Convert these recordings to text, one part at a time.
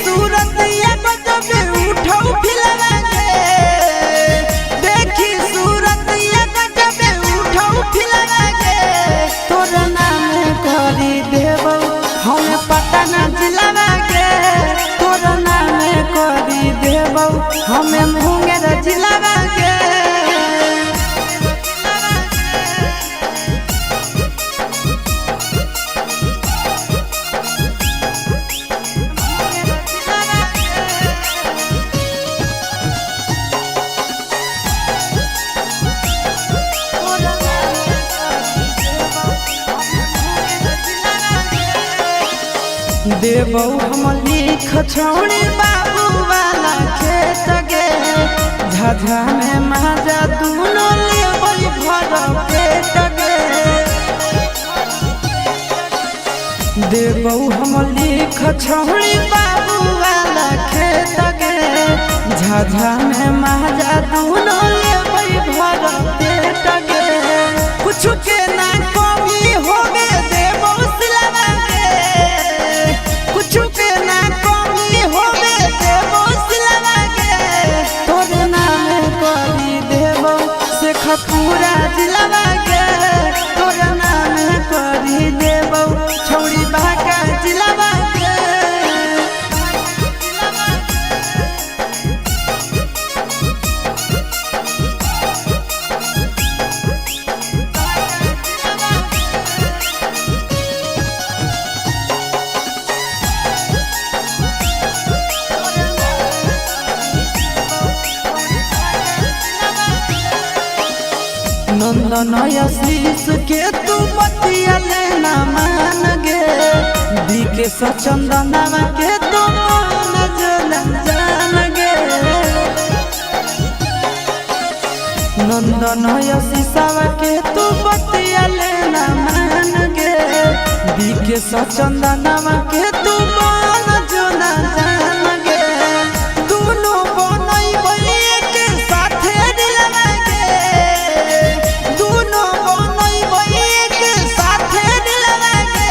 सूरत या गजब उठौ फिलवा के, देखी सूरत या गजब उठौ फिलवा के, तोरा नाम करी देबो हम पटना जिला के, तोरा नाम करी देबो हम मुंगेर जिला के। देबो हम लिख छौड़ी बाबू वाला खेत गे, झाझा में माजा दूनो लेबै भर पेट गे। देबो हम लिख छौड़ी बाबू वाला खेत गे, झाझा में माजा दूनो लेबै भर पेट गे। कुछ के ना कमी होवे देबो सिलवा के, कुछ के ना कमी होवे देबो सिलवा के, तोरे नाम करी देबो शेखपुरा जिला के, तोरे नाम करी देबो छौड़ी बाका जिला के। नंदन आशीष के तू बतिया लेना मान गे, बीके सचंदनवा के तू मन जान गे। नंदन आशीषवा के तू बतिया लेना मान गे, बीके सचंदनवा के तू मन जान गे। दोनों बनैबै एक साथे दिलवा के, दोनों बनैबै एक साथे दिलवा के,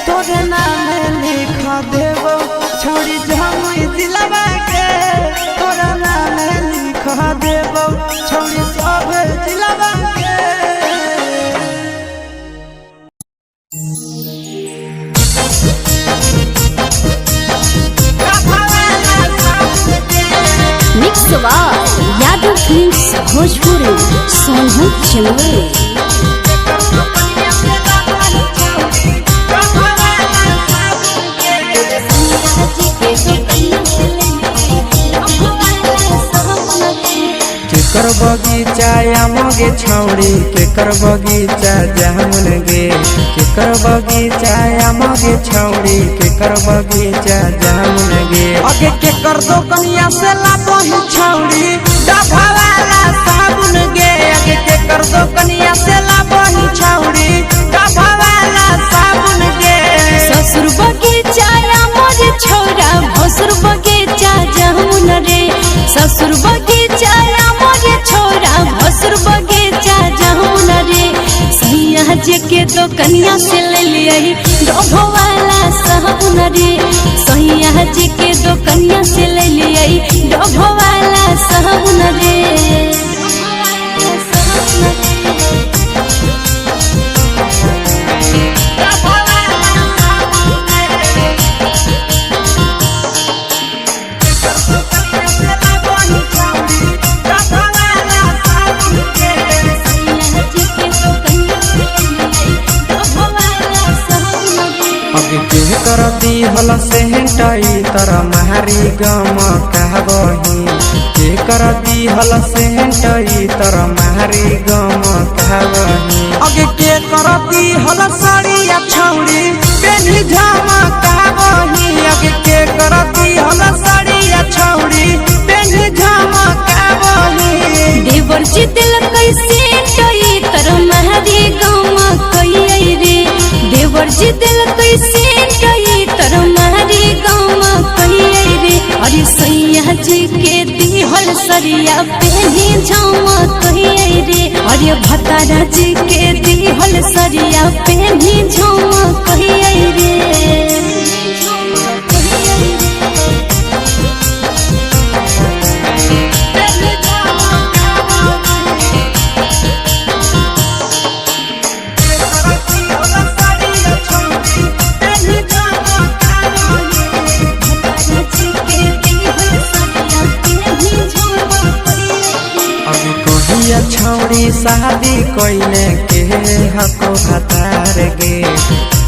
तोरे नाम लिख देबो छौड़ी जमुई जिलवा के, तोरा नाम लिख देबो छौड़ी सब जिलवा के। मिक्स यादव फिल्म्स भोजपुरी सोनू चिलवे। केकर बगीचा आमगे छौड़ी, केकर बगीचा जामुन गे, केकर बगीचा आमगे छौड़ी, केकर बगीचा जामुन गे। अगे केकर दोकनिया से लाबही छौड़ी डभा वाला साबुन गे, अगे केकर दोकनिया से लाबही छौड़ी डभा वाला साबुन गे। ससुर बगीचा आमगे छौड़ा, भसुर बगीचा जामुन रे, ससुर बगीचा आमगे छौड़ा, भसुर बगीचा जामुन रे। सैया जी के दोकनिया से ले लियही डभा वाला साबुन रे, सैया जी के दोकनिया से ले लियही डभा वाला साबुन रे। के करती हल सेंटाई तोरा मारी गम कहबही, के करती हल सेंटाई तोरा मारी गम कहबही। अगे के करती हल साड़िया छौड़ी पेनी झमा कहबही, अगे के करती हल साड़िया छौड़ी पेनी झमा कहबही। देवर जी दिल कैसे टई तोरा मारी गम कई रे, देवर जी दिल कैसे टई तोरा मारी गम कई रे। अरे सैया जी के दिहल सरिया पेनी झमा कई रे, अरे भतारा जी के दिहल सरिया पेनी झमा कई रे। छौड़ी शादी कइले के हको भतार गे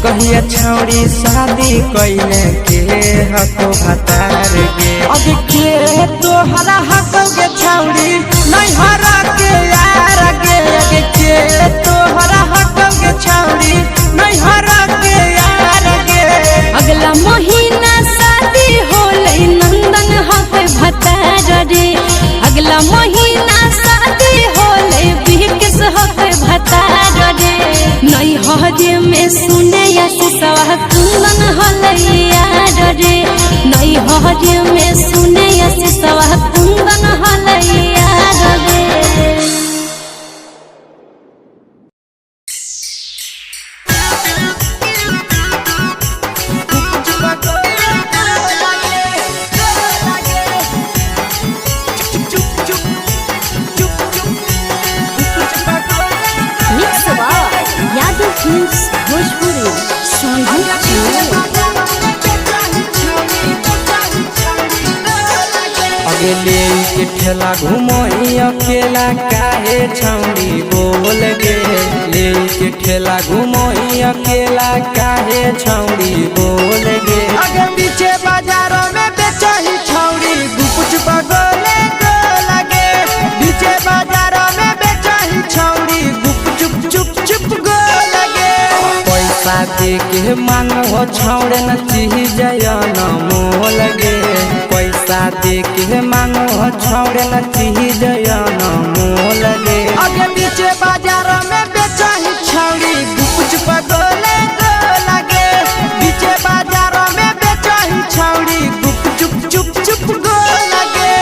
कहिया छौड़ी शादी कइले के हको भतार गे अब के तोहरा हको गे छौड़ी नहीं हरा के यार गे अब के तोहरा हको गे छौड़ी नहीं हरा के यार गे अगला महीना शादी होले नंदन हक भतार रे अगला महीना शादी होले बिहकिस हक भतार रे नहीं हजे में सुने सवा कुंदन हले यार रे नहीं हजे में सुने सवा कुंदन हले यार रे ले के ठेला घुमई अकेला काहे छौड़ी बोल गे ले के ठेला घुमई अकेला काहे छौड़ी बोल गे अगे पीछे बाजारों में बेचही छौड़ी गुपुच बगले गो लगे पीछे बाजारों में बेचही छौड़ी गुप चुप चुप गो लगे पैसा दे के मांगो छौड़े न चीज न मोल गे पैसा दे के मांगो छौड़े न चीज न मोल गे अगे पीछे बाजार में बेचही छौड़ी गुपुच बगले गो लगे पीछे बाजार में बेचही छौड़ी गुप चुप गो लगे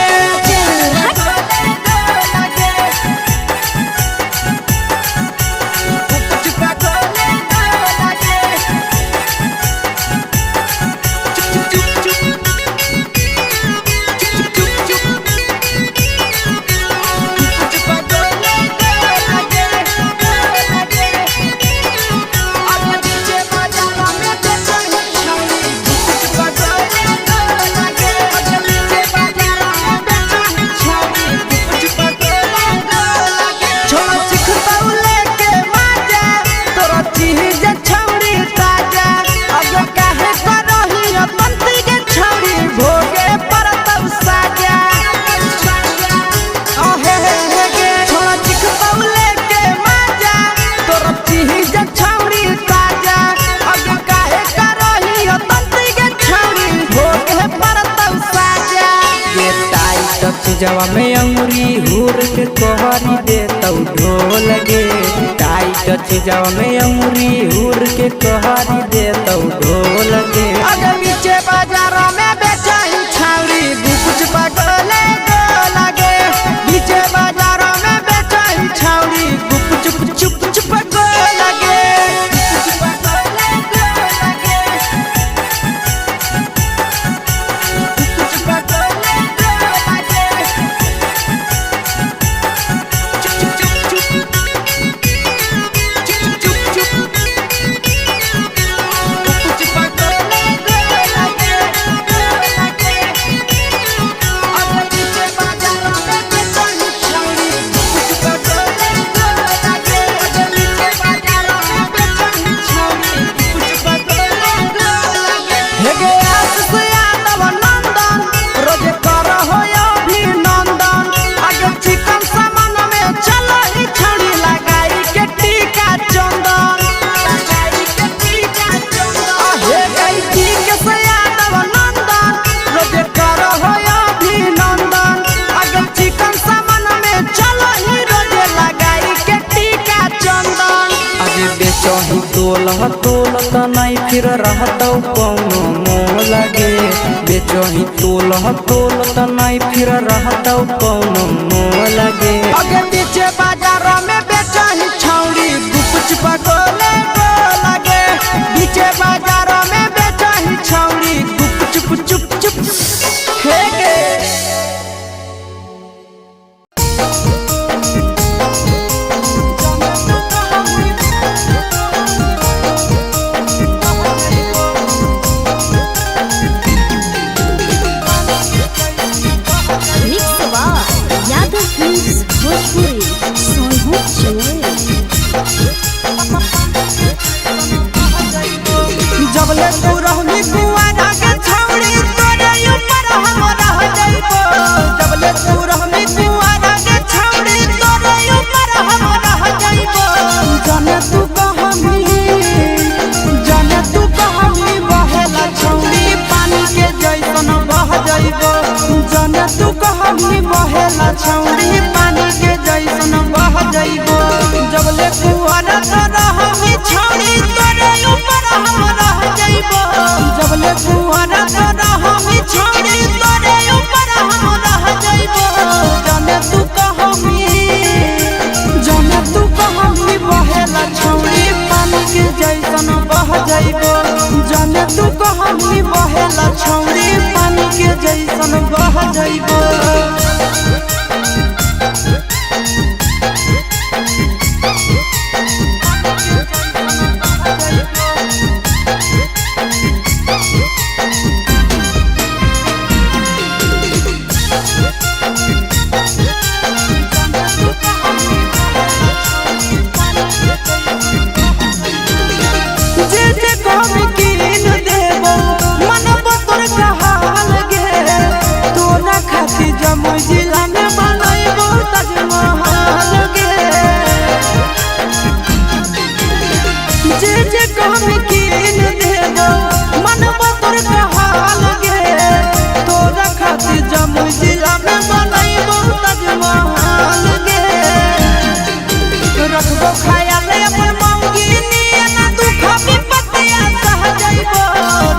जवा में अंगुरी हुर के कोहरी दे तौ ढोल गे टाइट जवा में अंगुरी हुर के कोहरी दे तौ ढोल गे अगे पीछे बाजारों में बेचही छौड़ी गुपुच बगले गो लगे पीछे बाजारों में बेचही छौड़ी गुप चुप गो लगे तोल नहीं फिर रहतौ कौनो मोल गे बेचही तोल त नहीं फिर रहतौ कौनो मोल गे अगे पीछे बाजार में बेचही छौड़ी गुपुच बगले गो लगे पीछे बाजार में बेचही छौड़ी गुप चुप हे गे भोजपुरी कहमी बहेला छौड़ी पानी के जैसन बह जइबो जबले कुआरा रहमी छौड़ी तोरे ऊपर हम रह जइबो जबले कुआरा रहमी छौड़ी तोरे ऊपर हम रह जइबो जाने तू कहमी बहेला छौड़ी पानी के जैसन बह जइबो जाने तू कहमी बहेला छौड़ी पानी के जैसन बह जइबो जमुई जिला में बनैबो ताजमहल गे जे कहमी कीन देबो मनबो तोर कहल गे तोरा खातिर जमुई जिला में बनैबो ताजमहल गे रखबो ख्याल अपन मौगी नियना दुख विपत्तिया सह जइबो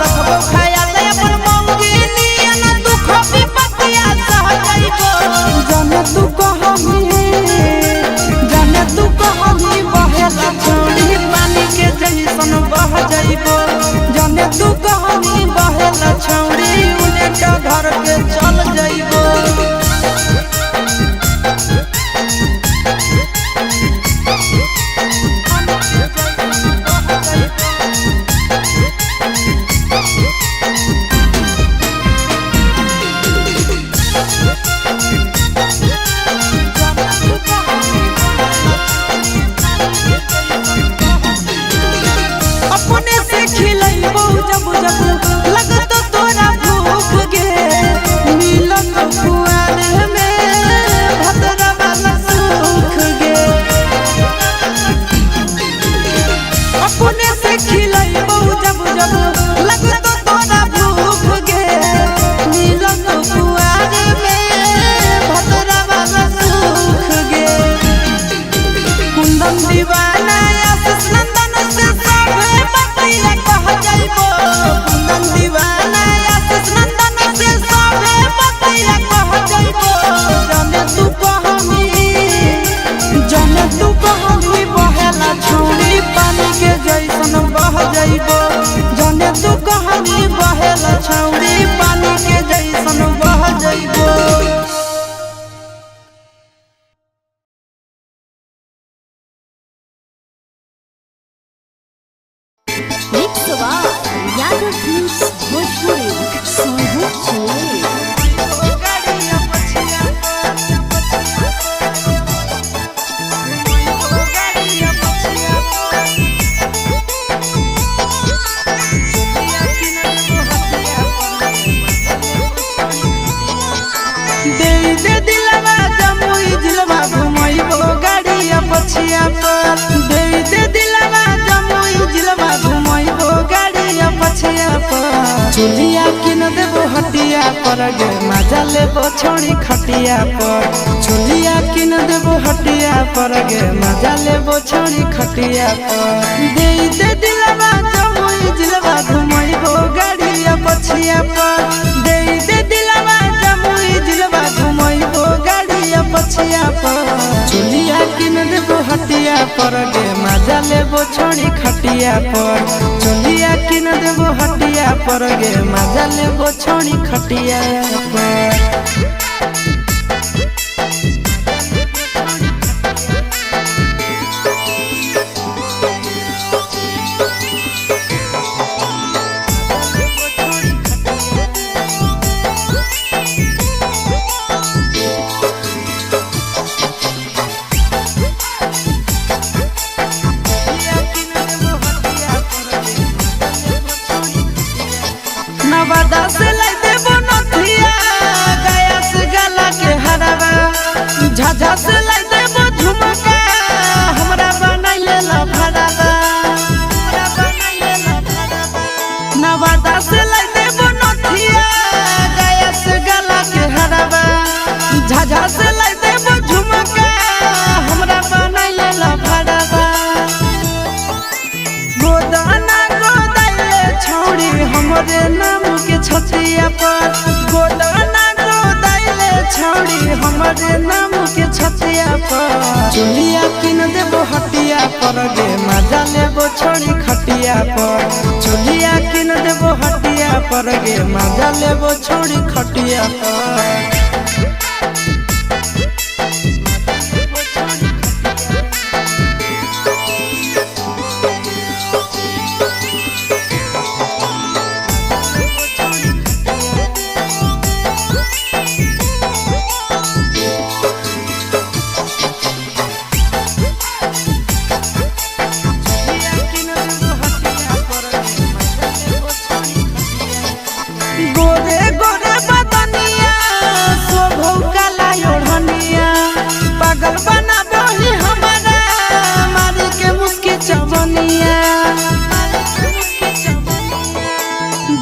रखबो ख्याल अपन मौगी नियना दुख विपत्तिया सह जइबो जाने तू कहमी बहेला छौड़ी पानी के जैसन बह जइबो जाने तू कहमी बहेला छौड़ी उन्हें का घर के चल जइबो अपने से खिलैबो जब जब लगतो तोरा भूख गे मिलन कुआर में भतरा वाला सुख गे अपने से खिलैबो जब जब लगतो तोरा भूख गे मिलन कुआर में भतरा वाला सुख गे कुंदन दीवाना आशीष नंदन से कह जइबो कुंदन दीवाना आशीष नंदन से सबे बतैया कह जइबो जाने तू कहमी बहेला छौड़ी पानी के जैसन बह जइबो जाने तू कहमी बहेला छौड़ी पानी के जैसन बह जइबो दे दिलवा जमुई जिलवा घुमैबो गाड़िया पछिया पर दे दिलवा जमुई जिलवा घुमैबो गाड़िया पछिया पर चुलिया किन देबो हटिया पर गे मजा लेबो छोड़ी खटिया पर चुलिया किन देबो हटिया पर गे मजा लेबो छोड़ी खटिया पर दे दिलवा जमुई जिलवा घुमैबो गाड़िया पछिया पर दे दिलवा जमुई जिलवा घुमैबो गाड़िया पछिया पर चुलिया किन देबो हटिया पर गे मजा लेबो छोड़ी खटिया पर चुलिया किन देबो हटिया पर गे मजा लेबो छोड़ी खटिया पर नवादा से लाई देबो नथिया हमरे नाम के छतिया पर गोदाना गोदाइले छौड़ी हमरे नाम के छतिया पर चुलिया किन देबो हटिया पर गे मजा लेबो छोड़ी खटिया पर चुलिया किन देबो हटिया पर गे मजा लेबो छोड़ी खटिया पर गोरे गोरे बदनिया शोभौ काला ओढ़निया पागल बना बही हमारा मारी के मुस्की चवनिया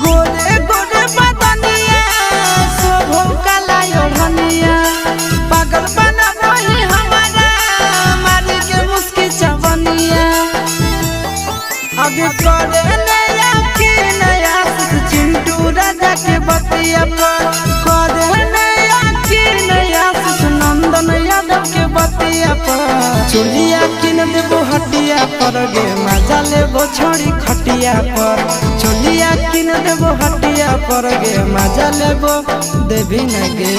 गोरे गोरे बदनिया शोभौ काला ओढ़निया पागल बना बही हमारा मारी के मुस्की चवनिया आगे करे नया के नया चिंटू राजा के बतिया पर करे नया के नया नंदन यादव के बतिया पर चुलिया किन देबो हटिया पर गे मजा लेबो छोड़ी खटिया पर चुलिया किन देबो हटिया पर गे मजा लेबो देवी न गे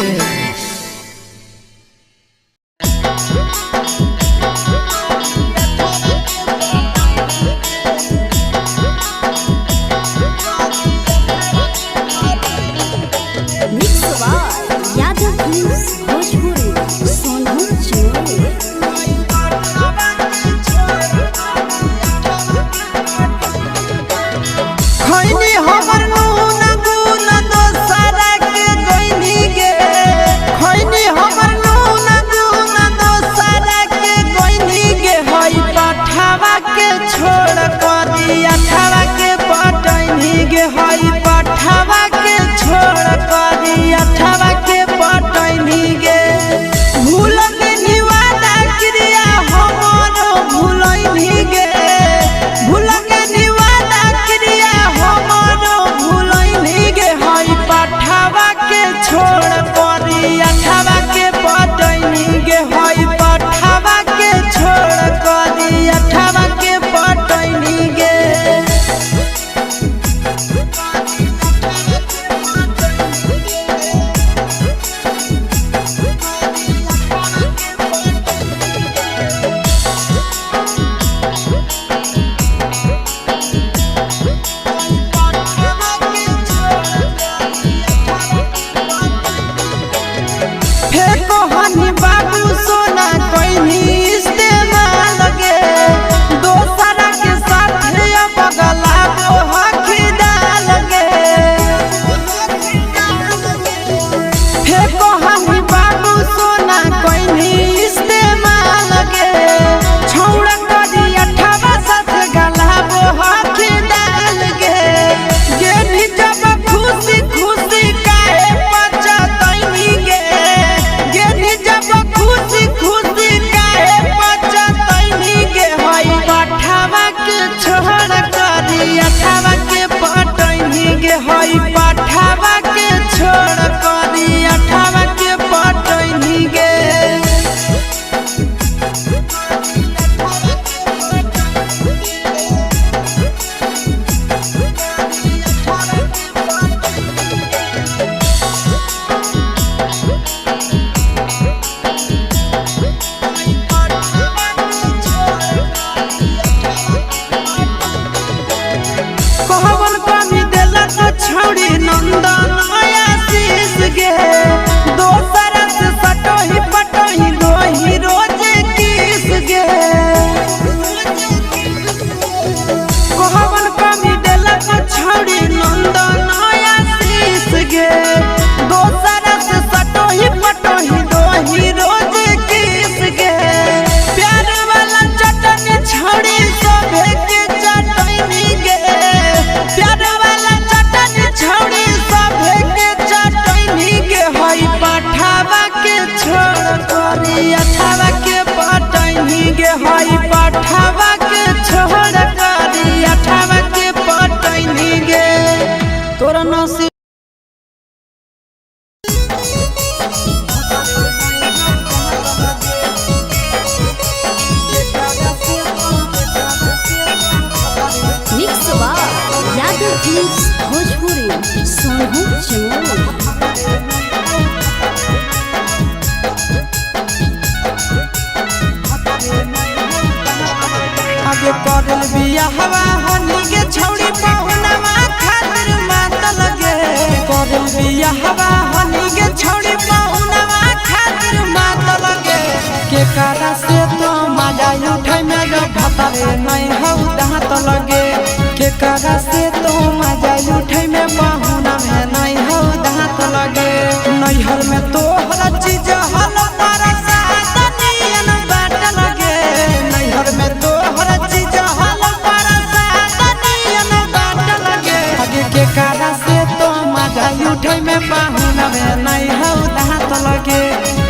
आगे करल बिया हवा हनी के छौड़ी पहुनवा खातिर मात लगे करल बिया हवा हनी के छौड़ी पहुनवा खातिर मात लगे के कारा से तो मजा उठै में जो भतरे नहीं हौ दांत लगे के कारा से तो मजा उठै में पहुना में नहीं हौ दांत लगे नैहर में तो हर चीज हल तारा सादनियन बाट लगे नैहर में तो हर चीज हल तारा सादनियन बाट लगे आगे के कारा से तो मजा उठै में पहुना में नहीं हौ दांत लगे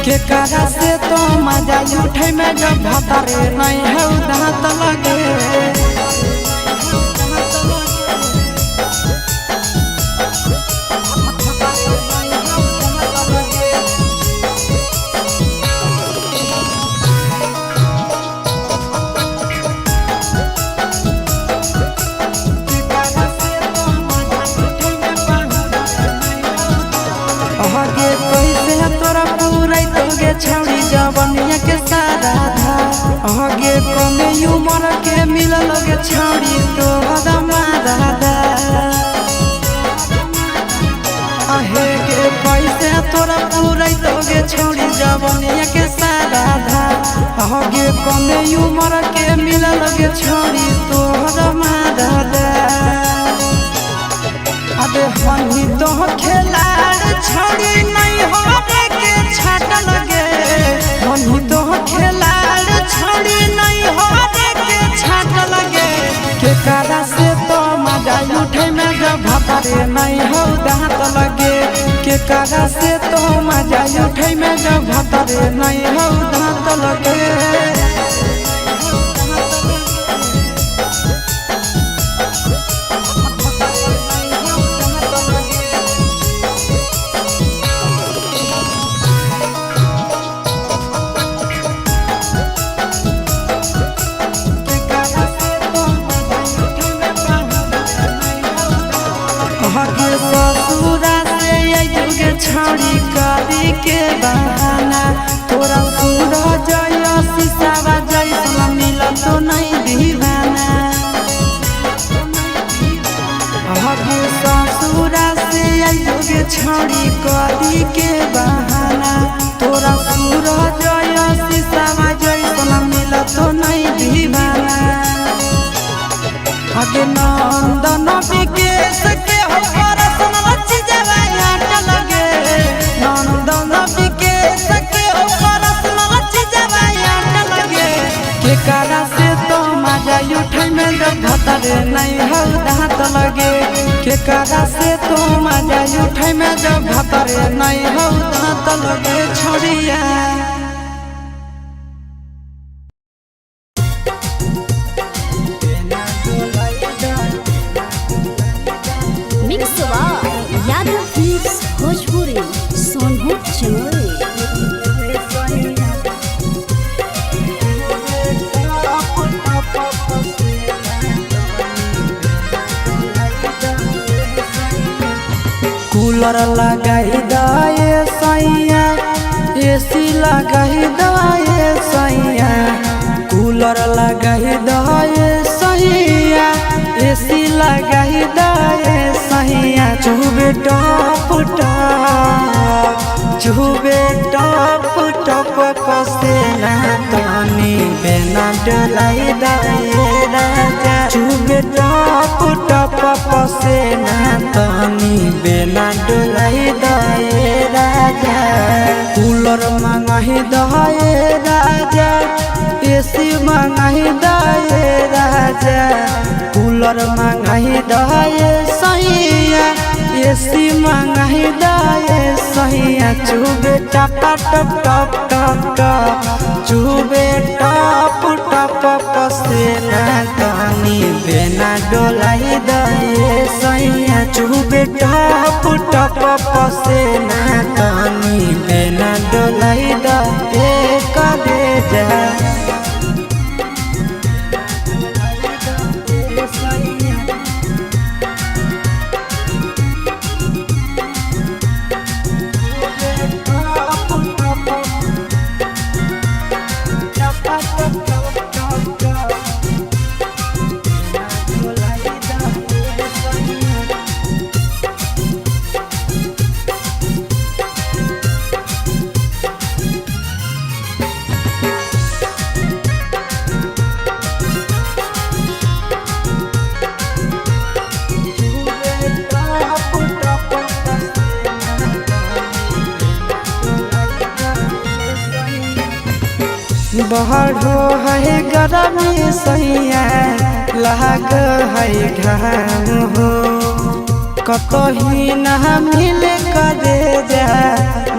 के कारा से तो मजा उठै में जब भतरे नहीं हौ दांत लगे आगे कैसे तोरा पूरा तोगे छौड़ी जवनिया के सारा धा आगे कमे उमर के मिलल गे छौड़ी तो हदमा दादा आहे के कैसे तोरा पूरा तोगे छौड़ी जवनिया के सारा धा आगे कमे उमर के मिलल गे छौड़ी तो हदमा दादा अबे हनी तो खेलाड़ छौड़ी नहीं होने के छाट लगे हनी तो खेलाड़ छौड़ी नहीं होने के छाट लगे के कारा से तो मजा उठे में जब भतरे नहीं हो दांत लगे के कारा से तो मजा उठे में जब भतरे नहीं हो दांत लगे ससुरा से युगे छौड़ी करी के बहाना तोरा सूरज जय शीशावा जैसा मिल तो नहीं दीवाना ससुरा से युगे छौड़ी करी के बहाना तोरा सूरज जय शीशावा जैसा मिल तो नहीं दीवाना आगे नंदन विकेश के हो परसन लच्छी जवाया लगे नंदन विकेश के हो परसन लच्छी जवाया लगे के कारा से तो मजा उठै में जब भतरे नहीं हो दांत लगे के कारा से तो मजा उठै में जब भतरे नहीं हो दांत लगे छोड़िया भोजपुरी सोनभद्र चैनल कूलर लगाई दाए सैया एसी लगाई दाए सैया कूलर लगाई दाए सैया एसी लगाई दाए सैया चुबे टप टप पसेना तनी बेना डलाई दाए राजा चुबे टप पसेना तनी बेना डलाई दाए राजा कूलर मंगाही दाए राजा एसी मंगाही दाए राजा कूलर मंगाही दाए सैया एसी मंगाही दाए सैया चुबे टप चुबे टप पसेना तनी बेना डोलाई दाए सैया चुबे टप पसेना तनी बेना डोलाई दाए करे जा बढ़ो है गरमी सैया लाग है घाम हो कतही न मिल करे जा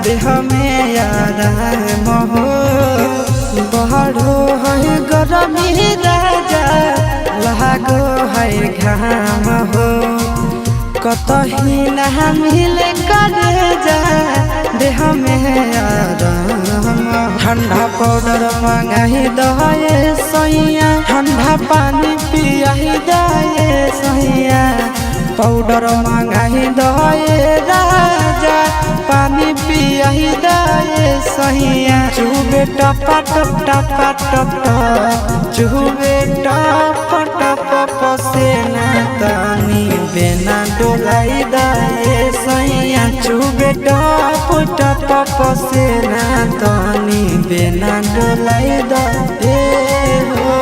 देह में आराम हो बढ़ो है गरमी राजा लाग है घाम हो कतही न मिल करे जा देह में आराम ठंडा पाउडर मंगाही दे सैया ठंडा पानी पियाही दे सैया पाउडर मंगाही दे राजा पानी पियाही दे सैया चुबे टपा टप टपा टप चुबे टप टप पसेना तानी बेना डोलाई दे सैया चुबे टप टप पसेना तानी बेना डोलाई दे हो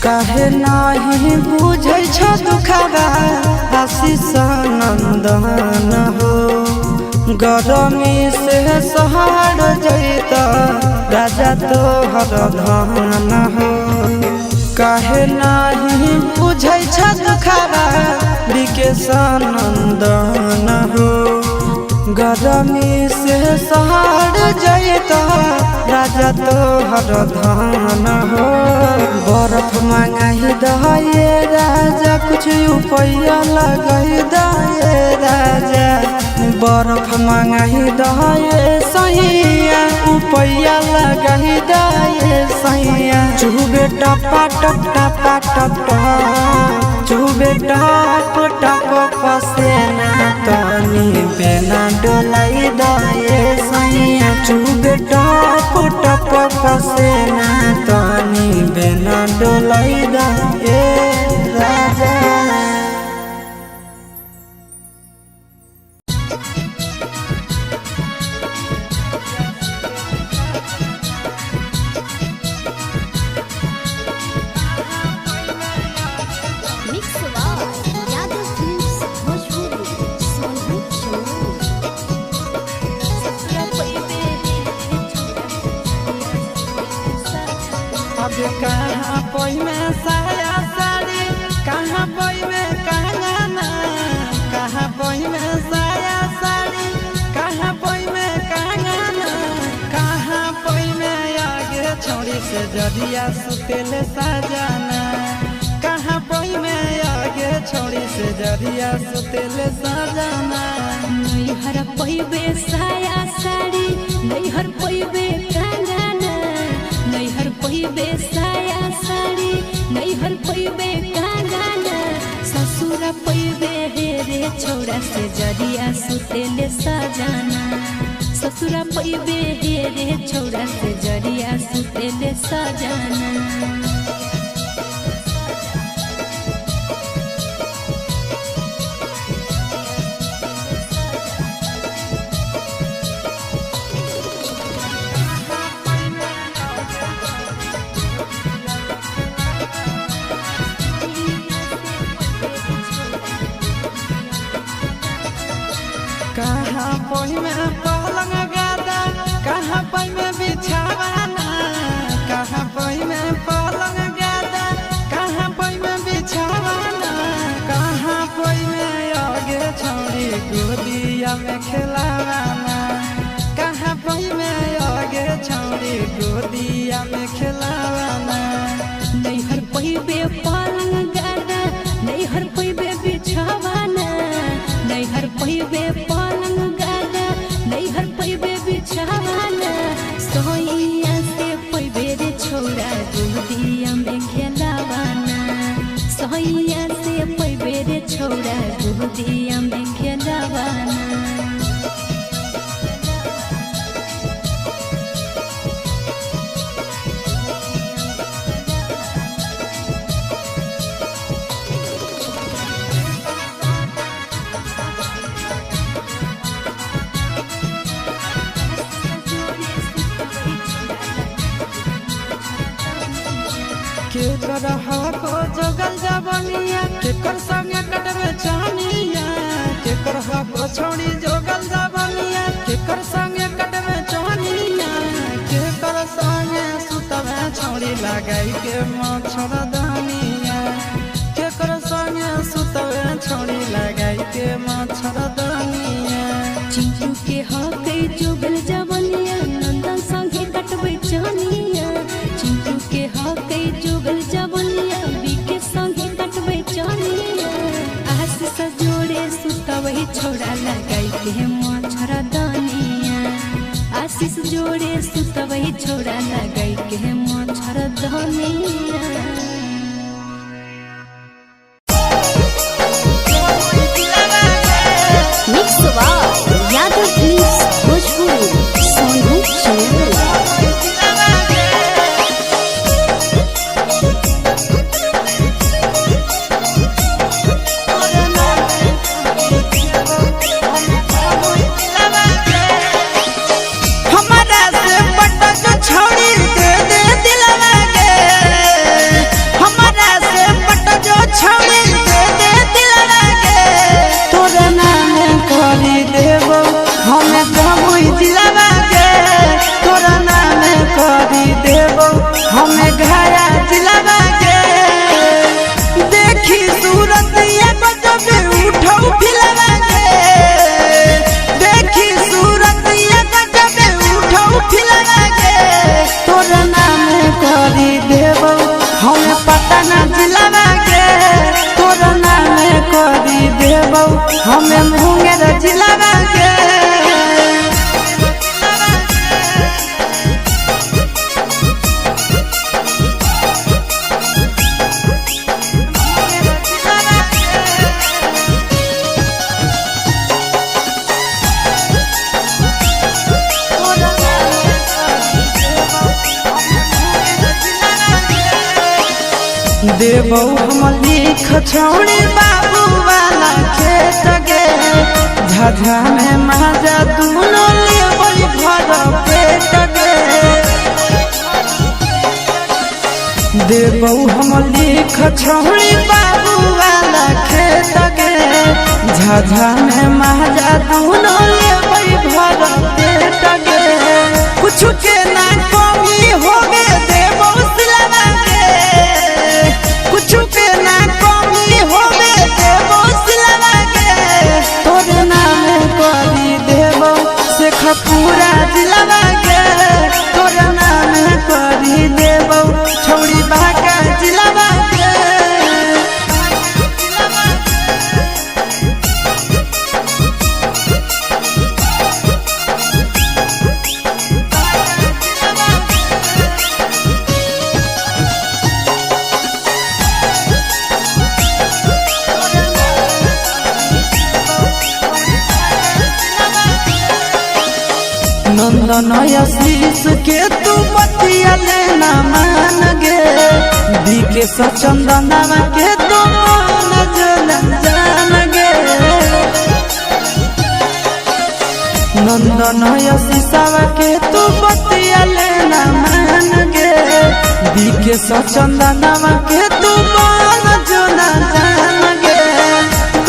काहे नहीं बुझै छ दुखबा आशीष नंदन हो गरमी से सहर जैत राजा तोहर धन हो काहे नहीं बुझै छ दुखबा विकेश नंदन हो गरमी से सहर जैत राजा तोहर धन हो बर्फ मंगाही दे राजा कुछ उपाय लगाई दे राजा बर्फ मंगाही दे सैया उपाय लगाई दे सैया चुबे टपा टप टपा टप चुबे टप टप पसेना तानी बेना डोलाई दे सैया चुबे टप टप पसेना तानी बेना डोलाई दे राजा कहाँ पोई में साया साड़ी कहाँ पोई में कंगना कहाँ पोई में साया साड़ी कहाँ पोई में कंगना कहाँ पोई में आगे छोड़ी से जदिया सुतेले सजाना कहाँ पोई में आगे छोड़ी से जदिया सुतेले सजाना नैहर पहिबे साया साड़ी नैहर पहिबे कंगना नैहर पहिबे साया साड़ी नैहर पहिबे कंगना ससुर पहिबे हे रे छोड़ा से जरिया सुतेले सजाना ससुर पहिबे हे रे छोड़ा से जरिया सुतेले सजाना कहाँ पोई में पलंग गादा कहाँ पोई में बिछावाना कहाँ पोई में पलंग गादा कहाँ पोई में बिछावाना कहाँ पोई में आगे छोड़ी गोदिया में खिलावाना कहाँ पोई में आगे छोड़ी गोदिया में खिलावाना नैहर पहिबे पलंग गादा नैहर पहिबे बिछावाना नैहर पहिबे पलंग गादा के करहा को जगल जबनिया के कर संगे कटबे चानिया के करहा को छौड़ी जगल जबनिया के कर संगे कटबे चानिया के कर संगे सुतबे छौड़ी लगाई के मच्छरदानिया के कर संगे सुतबे छौड़ी लगाई के मच्छरदानिया चिंटू के हके जुगल जवनिया नंदन संगे कटबे चानिया चिंटू के हके जुगल जवनिया बीके संगे कटबे चानिया आशीष जोड़े सुतबे छोड़ा लगाई के मच्छरदानिया आशीष जोड़े सुतबे छोड़ा लगाई के मच्छरदानिया यादव प्लीज भोजपुरी सोनू चंद्र हमें घाया दिलावा के देखी सूरत ये बजबे उठो फिलवा के देखी सूरत ये बजबे उठो फिलवा के तोरा नाम करी देबो हमें पता ना दिलावा के तोरा नाम करी देबो हमें मुंगेर दिलावा के देबो हम लिख छौड़ी बाबू वाला खेत गे झाझा में माजा दूनो लेबई भर पेट गे देबो हम लिख छौड़ी बाबू वाला खेत गे झाझा में माजा दूनो लेबई भर पेट गे कुछ के ना कमी होगे देबो सिलवा के कुछ के ना कमी होवे देबो सिलवा के तोरे नाम करी देबो से खपूरा दिलवा के तोरे नाम करी देबो छौड़ी बाका दिलवा के नंदन आशीष के तू बतिया लेना मान गे बीके सचंदना के तू मान जान गे नंदन आशीष के तू बतिया लेना मान गे बीके सचंदना के तू मान जान गे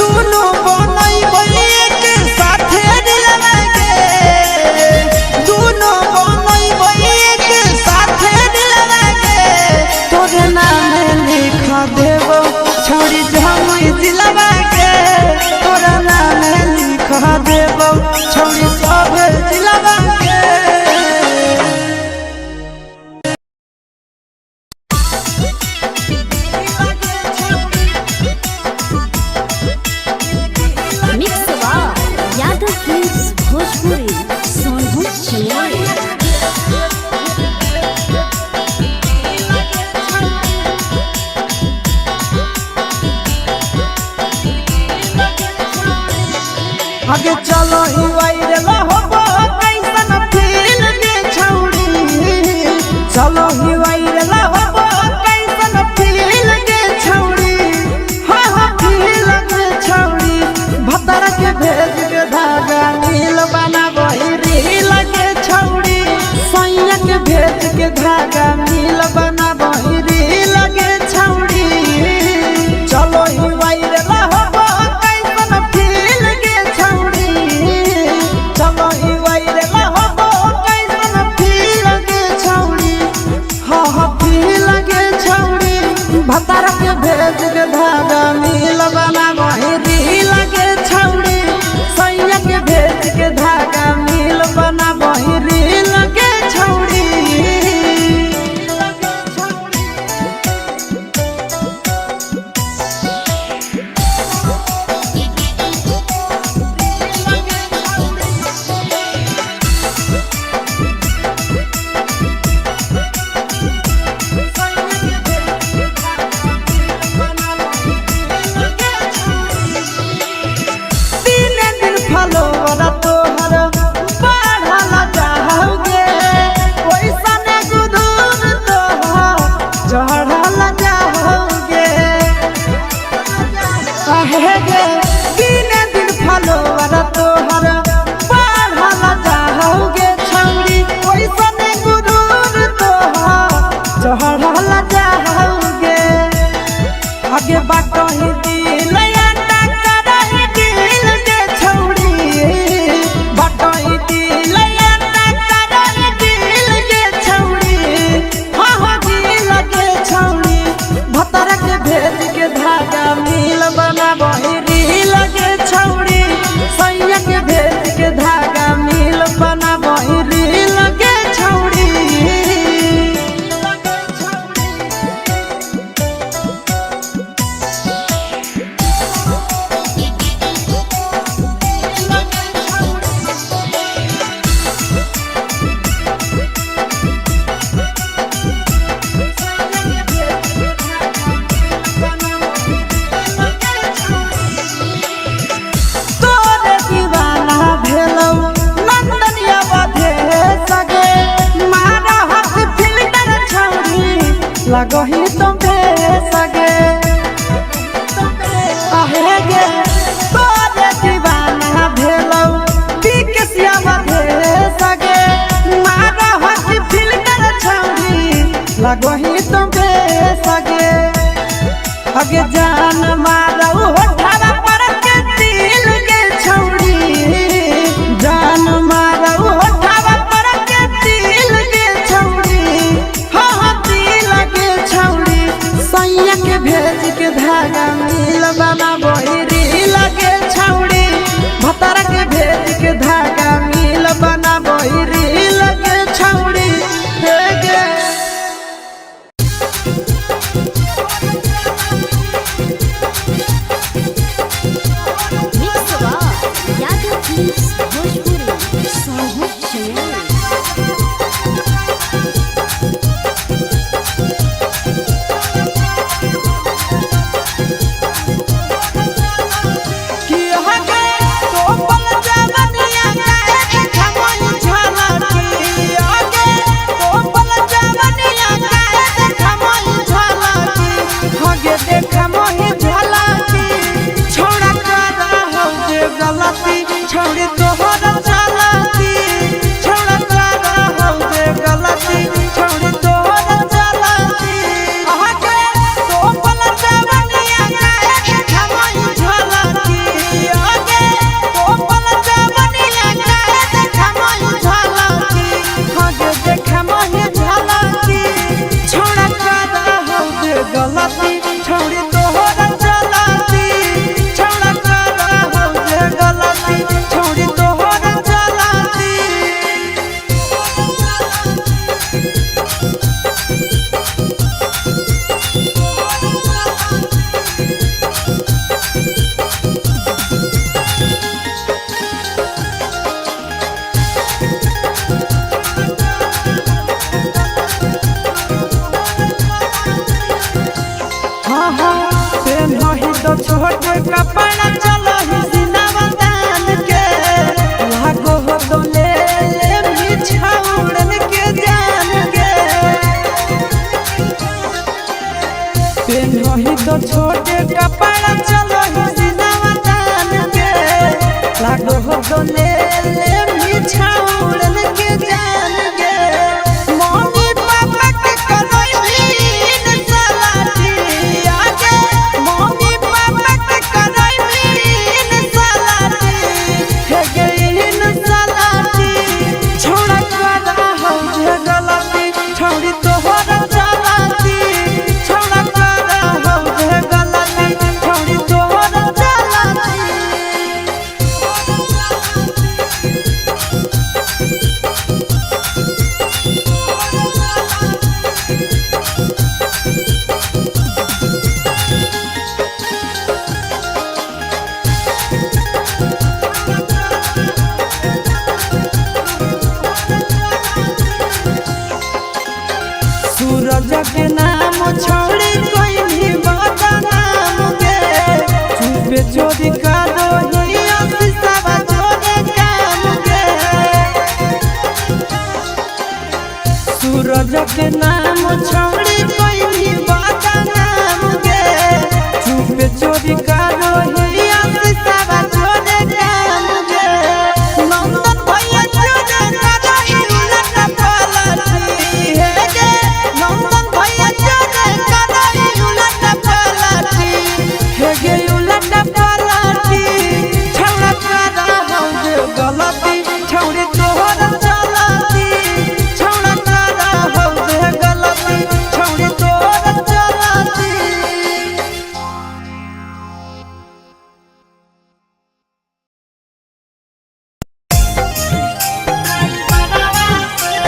दोनों बनई बलिए के साथे दिलवा के दोनों बनई बलिए के साथे दिलवा के तोरे नाम लिख देबो छौड़ी जमई दिलवा के तोरा नाम लिख देबो छौड़ी सब दिलवा के दिलवा के लगो ही तुम सगे आहे गे तोरे दीवाना भेलौ बिकसिया बधे सगे मारा हसी फिल्टर छौरी लगो ही तुम सगे अगे जान मारौ होठवा पर के दिल के छौरी जान मारौ होठवा पर के दिल के छौरी हाँ दिल के छौरी सैया के भेज के धागा मिल बना बोरी लगे छौरी भतर के भेज के धागा मिल बना बोरी लगे छौरी हे गे छौड़ी तोहर चलाती छौड़ा करा हो जे गलती छौड़ी तोहर चलाती आगे तो पल जवनिया काहे खमई झलती आगे तो पल जवनिया काहे खमई झलती आगे देखमई झलती छौड़ा करा हो जे गलती छौड़ी तोहर चलाती छौड़ा करा हो जे गलती छौड़ी तोहर चलाती हाँ हाँ से नहीं तो छोट कपड़ा चलो ही सिनावा दान के लागो हो तो ले भी छौड़न के जान के से नहीं तो छोट कपड़ा चलो ही सिनावा दान के लागो हो तो ले भी छौड़न के जान के मम्मी पापा के करई भी सलाती आगे मम्मी पापा के करई भी सलाती हे गईन सलाती छोड़ा करा हो जे गलती छौड़ी तोहर चलाती छोड़ा करा हो जे गलती छौड़ी तोहर चलाती सूरज के नाम छोड़ी कोई भी बदनाम के चुपे चोरी कर दो ही सब जोड़े काम के सूरज के नाम छोड़ी कोई भी बदनाम के चुपे चोरी कर दो ही सब जोड़े काम के नंदन भैया जोड़े करई उलट पलटी हे गे नंदन भैया जोड़े करई उलट पलटी हे गे उलट पलटी छौड़ा करा हो जे गलती छौड़ी तोहर चलाती छौड़ा करा हो जे गलती छौड़ी तोहर चलाती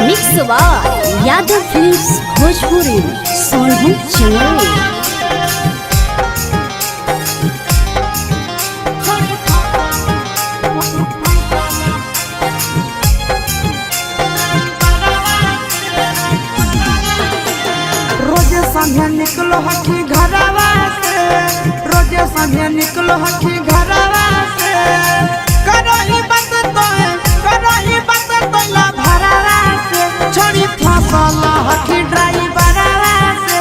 mix by Yadav films Bhojpuri Sonu channel रोजे संध्या निकलो हकी घरवा से रोजे संध्या निकलो हकी घरवा से करो ही बात तो ला भरावा से छोड़ी फसल हकी ड्राइवरवा से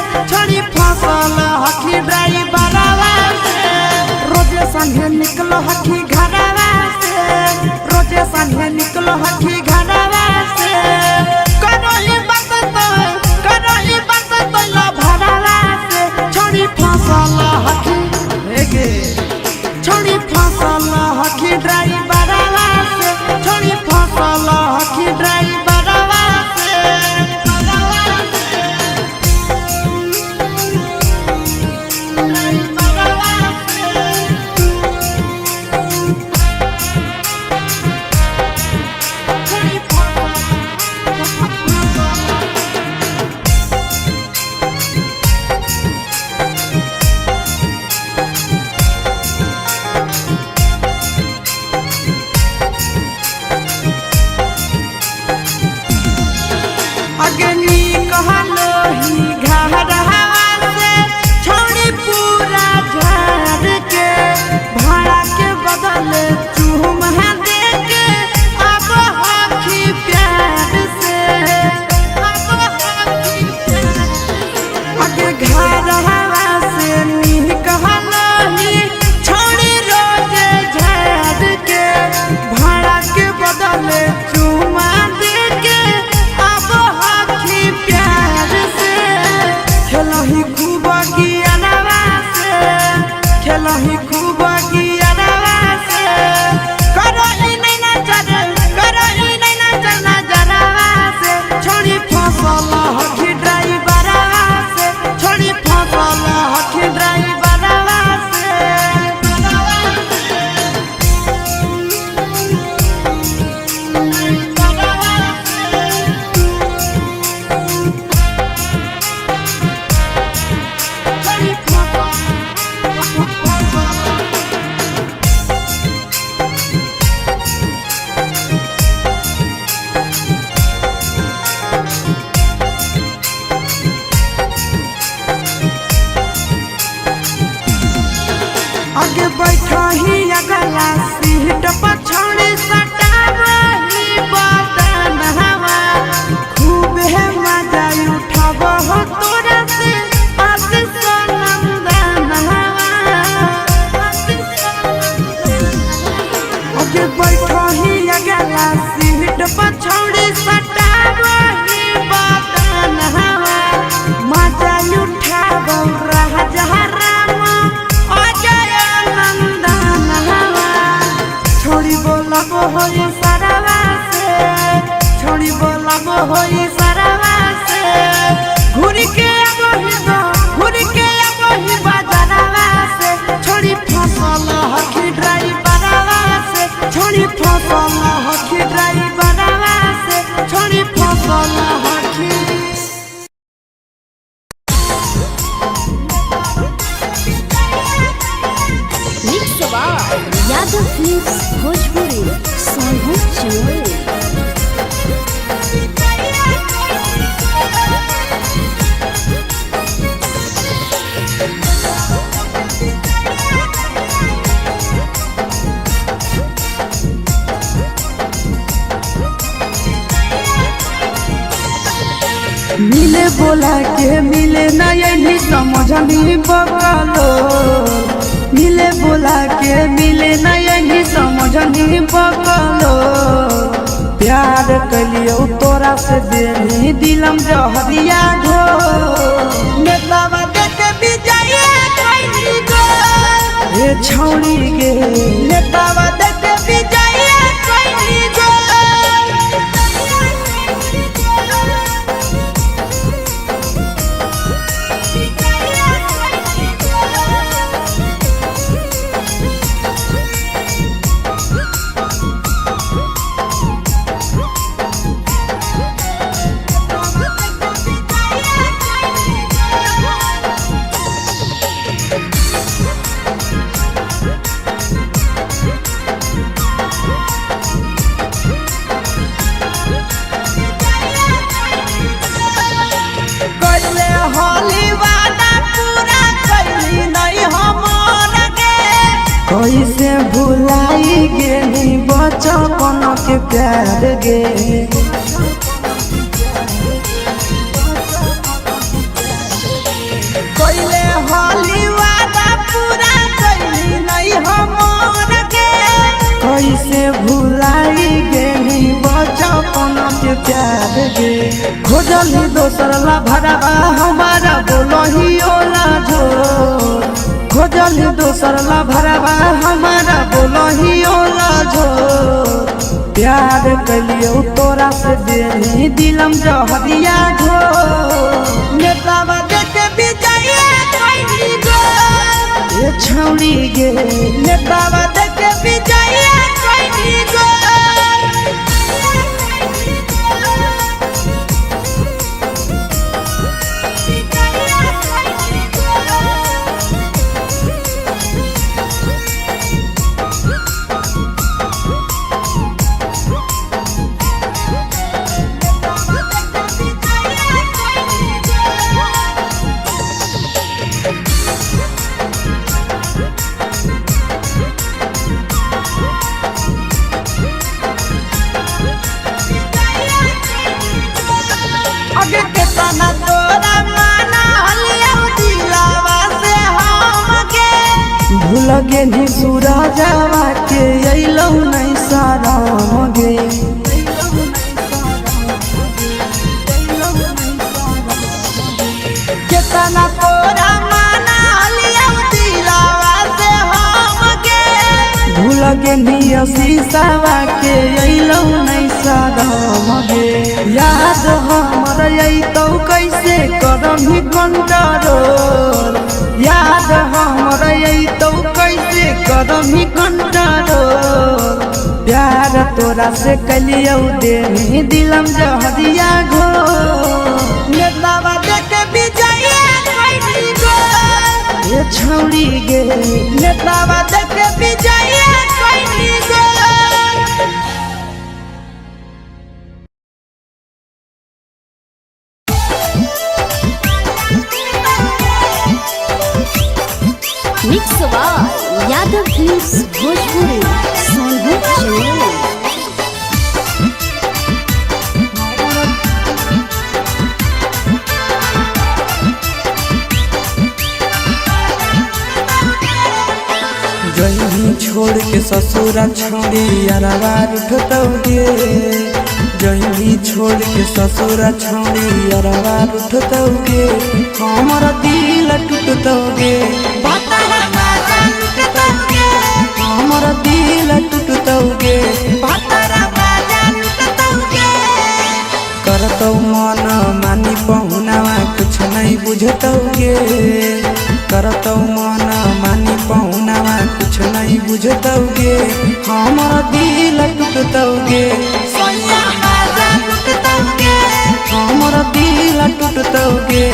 गला सीट पछौड़ी सटावही बदन हवा खूब है मजा उठाव हो तोरा से आशीष नंदन हवा आगे बैठो ही गला सीट पछौड़ी सटावही बदन हवा मजा उठाव राजा राम अजय नंदन हवा छोड़ी बोलब होई सरवा से छोड़ी बोलब होई सरवा से घूर के वही दो घूर के वही बाजारवा से छोड़ी फसल हकी ड्राइवरवा से छोड़ी फसल हकी ड्राइवरवा से छोड़ी फसल हकी mix by Yadav films Bhojpuri Sonu चोर। मिले बोला के मिले ना यही समझनी बकलो मिले बोला के मिले ना यही समझनी बकलो प्यार कलियो तोरा से देनी दिलम जहरिया घो नेतावा देके विजय कइली गो ए छौड़ी गे नेतावा देके विजय कइली गो कैसे भुलाई गेली बचपन के प्यार गे कैले होली वादा पूरा कैली नहीं हमर के कैसे भुलाई गेली बचपन के प्यार गे खोजली दोसर ला भरवा हमारा बोलही ओला झोर खोजली दोसर ला भरवा हमारा बोलही ओला झोर प्यार कलियो तोरा से देनी दिलम जहरिया झोर नेतावा देके विजय कइली गो ए छौड़ी गे नेतावा देके विजय कइली गो भूल गेली सूरजवा के अइलौ नहीं साराम गे केतना तोरा माना लिया दिलावा से हम गे भूल गेली शीशावा के अइलौ नहीं साराम गे याद हमर अइतौ कैसे करमी कंट्रोल याद हमर अइतौ कैसे करमी कंट्रोल प्यार तोरा से कलियौ देनी दिलम जहरिया घो नेतावा देके विजय कइली गो ए छौड़ी गे नेतावा देके विजय कइली गो mix by Yadav Yadav films Bhojpuri Sonbhadra channel. जही छोड़ के ससुरा छोड़ी अरवा उठतौगे, जही छोड़ के ससुरा छोड़ी अरवा उठतौगे, हमर दिल टूटतौगे, हमर दिल टूटतौगे, करतौ मन मानी पहुनावा कुछ नहीं बुझतौगे, करतौ मन मानी पहुनावा कुछ नहीं बुझतौगे, हमर दिल टूटतौगे, हमर दिल टूटतौगे,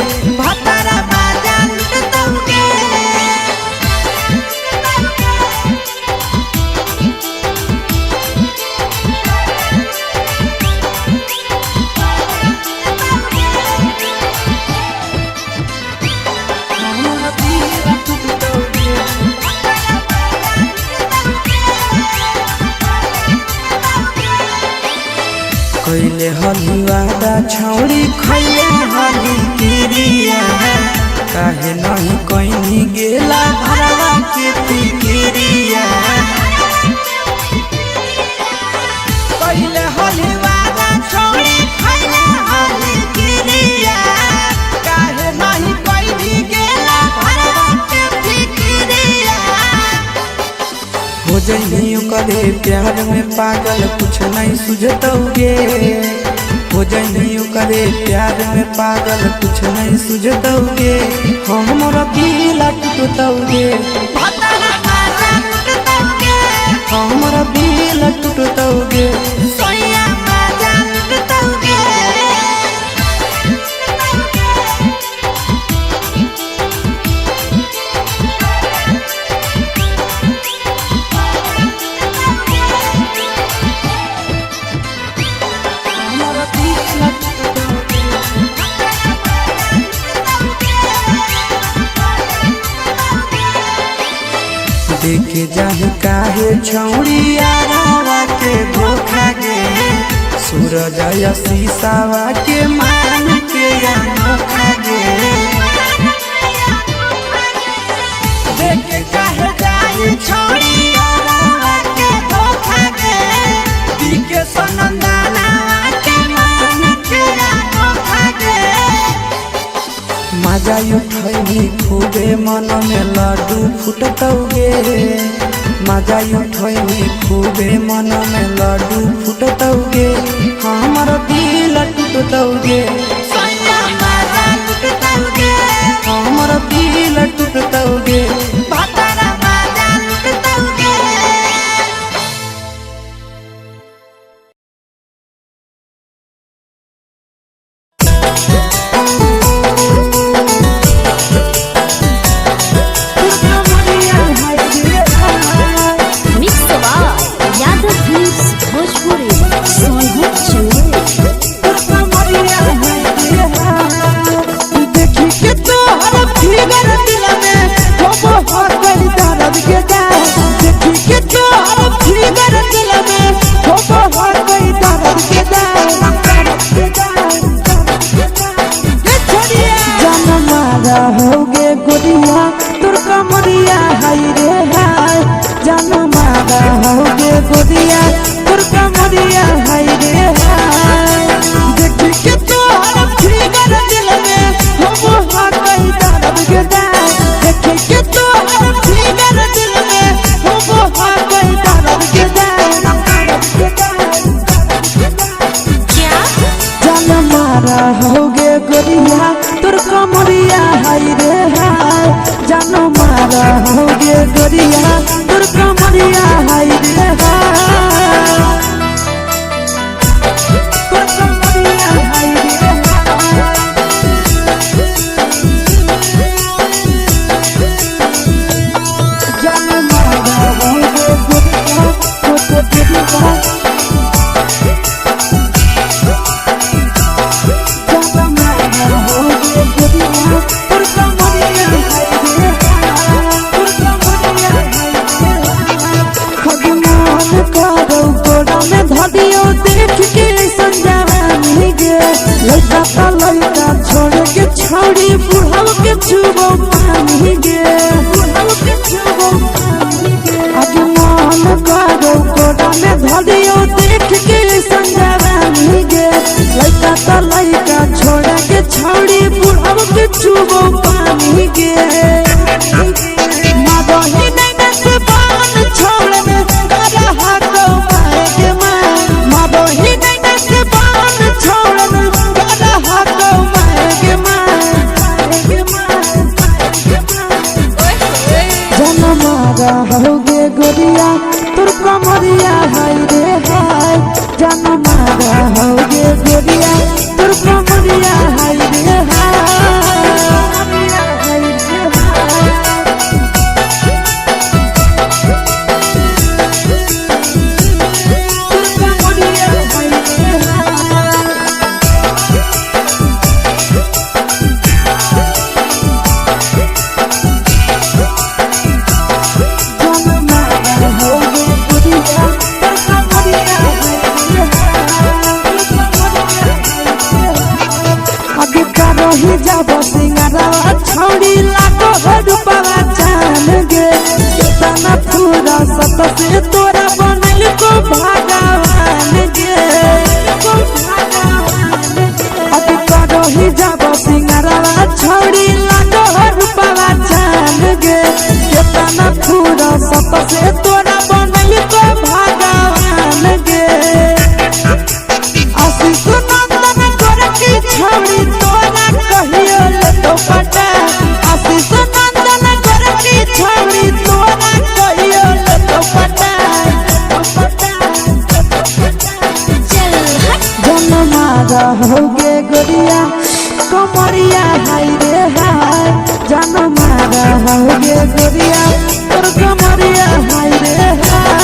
कैले हलुआदा छौड़ी खैले हली किरिया, काहे नहीं कहीं गेला भरवा के फिकिरिया, कैले हलुआदा छौड़ी खैले हली किरिया, काहे नहीं कहीं गेला भरवा के फिकिरिया, हो जइनी ओकरे प्यार में पागल कुछ नहीं सुझतौगे, हो जइनी ओकरे प्यार में पागल कुछ नहीं सुझतौगे, हमर दिल टूटतौगे, हमर दिल टूटतौगे, देखे जाहि काहे छौड़ी आरावा के धोखा गे, सूरज या शीशावा के मान के अनोखा गे, देखे काहे जाहि छौड़ी आरावा के धोखा गे, दिखे सनंदाना के मान के अनोखा गे, मजा उठैनी खूबे मन में लड्डू फुटतौगे, मजा उठैनी खूबे मन में लड्डू फुटतौगे, हमर दिल टूटतौगे, हमर दिल टूटतौगे, यादव फिल्म्स भोजपुरी सोनभद्र चैनल। देखी के तोहर फिगर दिल में हो हर गई दर्द के जाए, देखी के तोहर फिगर दिल में हो हर गई दर्द के जाए, जन्म रहोगे गोरिया तोर कमरिया हाय रे हाय, जन्म रहोगे गोरिया तोर कमरिया हाय रे हाय, देखी के तोहर फिगर दिल में हो हर गई दर्द के जाए, देखी के तोहर फिगर दिल में हो हर गई दर्द के जाए, जन्म रहोगे गोरिया तोर कमरिया हाय रे हाय, जन्म रहोगे गोरिया तोर कमरिया हाय रे हाय, तोर कमरिया हाय रे हाय, जन्म रहोगे गोरिया तोर कमरिया, जन्म रहोगे गोरिया तोर कमरिया हाय रे हाय, तोर कमरिया हाय रे हाय। लड़का का लड़का छोड़ के छौड़ी बुढ़ाव के छुबो पानी गे बुढ़ाव के छुबो पानी गे आगे मन करो कोड़ा में धरियो देख के संजवानी गे लड़का का लड़का छोड़ के छौड़ी बुढ़ाव के छुबो पानी गे मादही नहीं से बान छोड़ में करा हाथो माए के मां मादही नहीं से बान छोड़ में करा हाथो माए के मां जनमारा होगे गोरिया तुर कमरिया हाय रे हाय जनमारा होगे गोरिया तुर कमरिया हाय रे हाय ही जब सिंगारा छौड़ी लाखो रुपवा जान गे कितना पूरा सत से तोरा बनल को भगवान गे अभी करो ही जब सिंगारा छौड़ी लाखो रुपवा जान गे कितना पूरा सत से तोरा बनल को भगवान गे आशीष नंदन गोरखी छौड़ी तोरा कहियो ले तो पटा आशीष नंदन गोरखी छौड़ी तोरा कहियो ले तो पटा जनमारा होगे गोरिया कमरिया हाय रे हाय जनमारा होगे गोरिया तोर कमरिया हाय रे हाय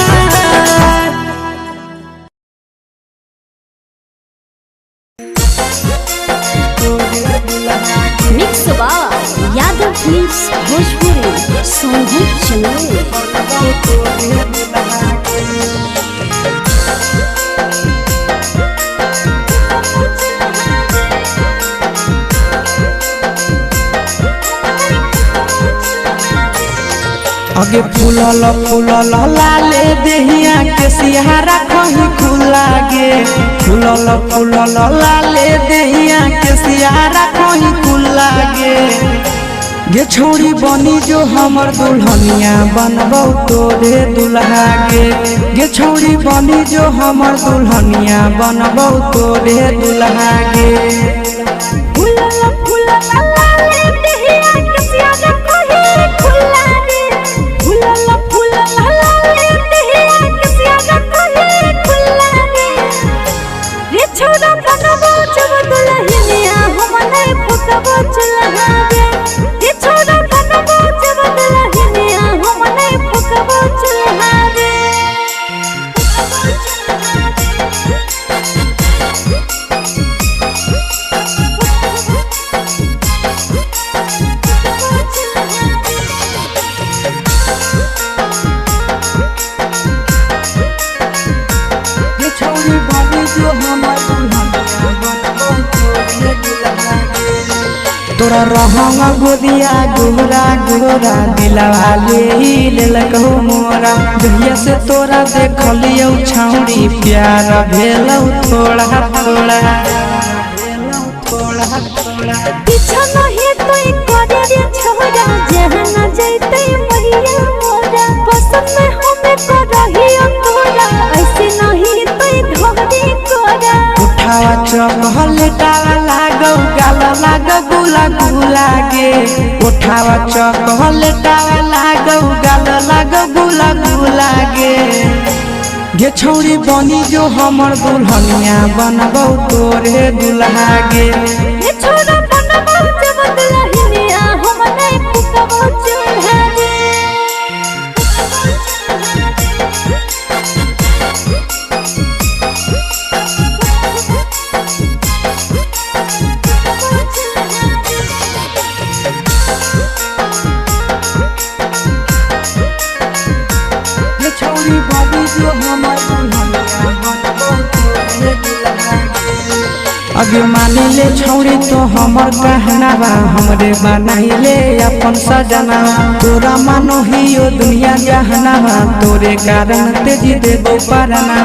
mix by Yadav films Bhojpuri Sangeet channel. आगे फूलल फूलल लाले देहिया के सिहारा कहीं खुला गे फूलल फूलल लाले देहिया के सिहारा कहीं खुला गे गे छोड़ी बनी जो हमर दुल्हनिया बनबो तोरे दुल्हा गे छोड़ी बनी जो हमर दुल्हनिया बनबो तोरे दुल्हा गे फूलल फूलल लाले देहिया के सिहारा कहीं खुला गे फूलल फूलल लाले देहिया के सिहारा कहीं खुला गे रे छोरा बनबो जब दुल्हनिया हम नहीं फुकबो चुल्हा गे रे छोरा बनबो जब दुल्हनिया हम नहीं फुकबो चुल्हा गे तोरा रहंगा गोदिया गोरा गोरा दिलवा ले लकहो मोरा दुनिया से तोरा देखलियो छौड़ी प्यार भेलौ थोड़ा थोड़ा पीछा नहीं तोई करे रे छोरा जहां न जइते मैया मोरा पसंद में हमें करहियो तोरा ऐसे नहीं तोई धोरी कोरा उठावा चहलेटावा लागौ गाल लागौ गुला गुला गे उठावा चहलेटावा लागौ गाल लागौ गुला गुला गे छौड़ी बनी जो हमर दुल्हनिया बनबौ तोरे दुल्हा गे छोरा बनबौ जब दुल्हनिया हम नहीं फुकबो चुल्हा गे छौड़ी बनी जो हमर दुल्हनिया बनबौ तोरे दुल्हा गे आगे मानी ले छौरी तो हमर कहना बा हमरे बनाइले अपन सजना तोरा मानो ही यो दुनिया जहना बा तोरे कारण तेजी देबो पारना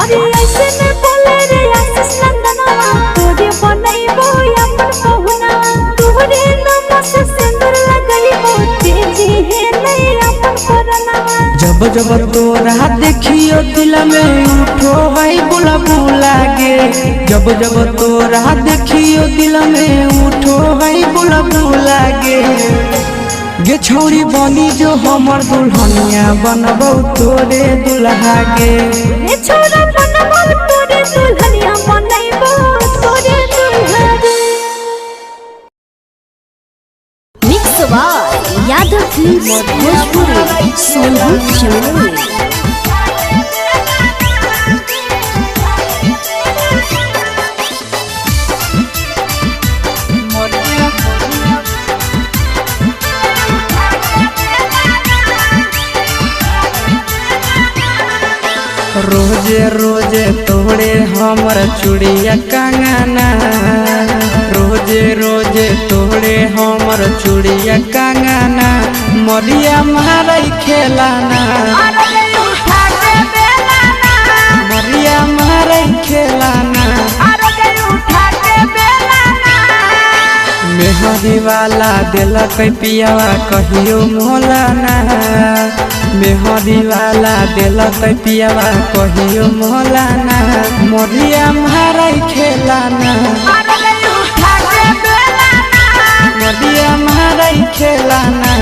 अरे ऐसे न बोले रे आशीष नंदनवा तोरे बनैबो अपन पहुना तोरे नाम से सिंदूर लगैबो तेजी है नहीं अपन परनवा जब जब तोरा देखियो दिल में उठो भाई बुला बुला गे जब जब तोरा देखियो दिल में उठो भाई बुला बुला गे छौरी बनी जो हमर दुल्हनिया बनबौ तोरे दुल्हा गे छोरा बनबौ तोरे दुल्हनिया बनैबो तोरे दुल्हा गे। Mix by Yadav films Bhojpuri Sonu चमोली। रोजे रोजे तोड़े हमर चूड़िया कंगना रोजे रोजे तोड़े हमर चूड़िया कंगना मरिया मारई खेलाना मरिया मारई खेलाना मेहदी वाला दिलक पियावा कहियो मोलाना मेहदी वाला दिलक पियावा कहियो मोलाना मरिया मारई खेलाना मरिया मारई खेलाना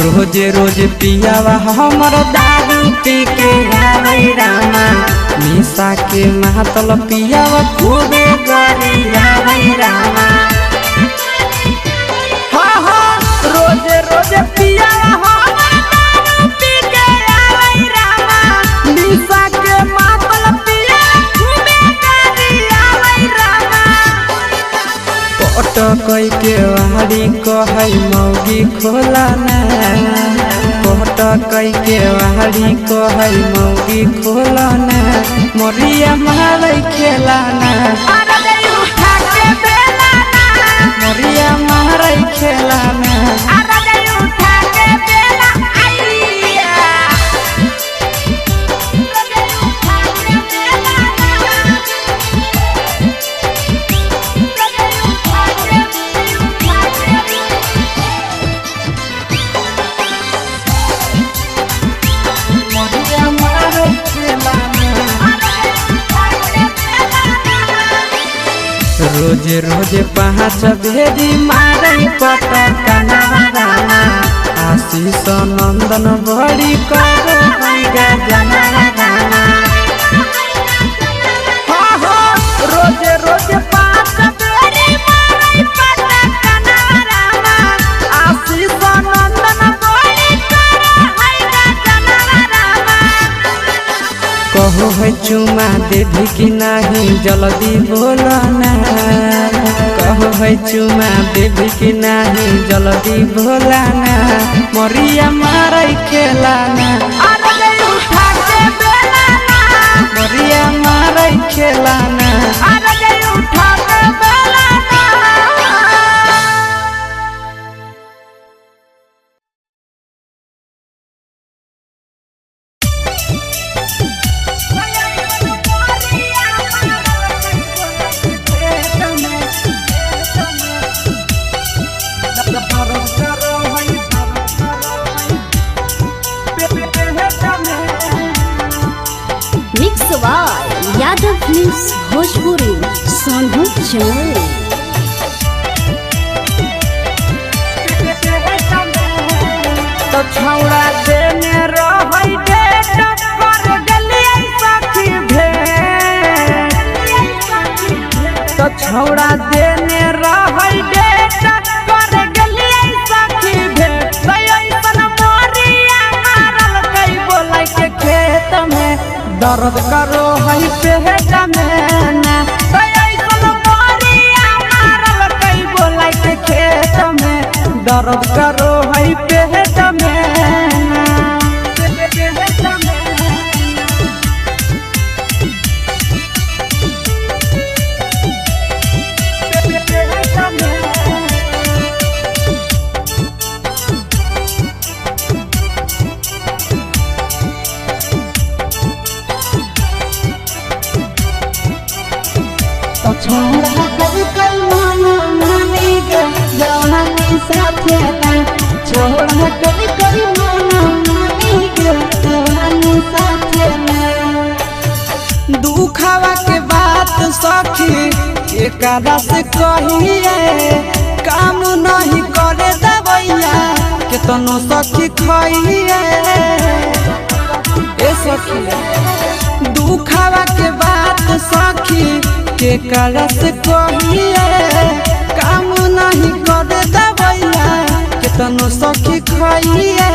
रोजे रोजे पियावा हमर दारू पी के आवे रामा निशा के महतल पियावा खूबे गरी आवे रामा रोजे रोजे पियावा हमर दारू पी के आवे रामा निशा के महतल पियावा खूबे गरी आवे रामा पटकई के वाड़ी कहै मौगी खोलाना पटकई के वाड़ी कहै मौगी खोलाना मरिया मारई खेलाना मरिया मारई खेलाना रोजे रोजे पाँच भेदी मारई पटकना रामा आशीष नंदन बड़ी करो जना रामा रोजे रोजे पाँच भेदी मारई पटकना रामा आशीष नंदन बड़ी करो जना रामा कहो है चुमा देवी की नहीं जल्दी बोलना कहो है चुमा देवी की नहीं जल्दी बोलाना मरिया मारई खेलाना मरिया मारई खेलाना mix by Yadav films Bhojpuri Sonu Chamoli. तो छौड़ा देने रहै डेट कर गलियै सखी भेट तो छौड़ा देने रहै डेट दर्द करो है पेट में ना खेत में दर्द करो है पेट में ना। दुखावा के बात सखी एकरा से कहिए काम नहीं करे दबैया केतनो सखी खइए ए सखी दुखावा के बात सखी एकरा से कहिए काम नहीं करे दबैया केतनो सखी खइए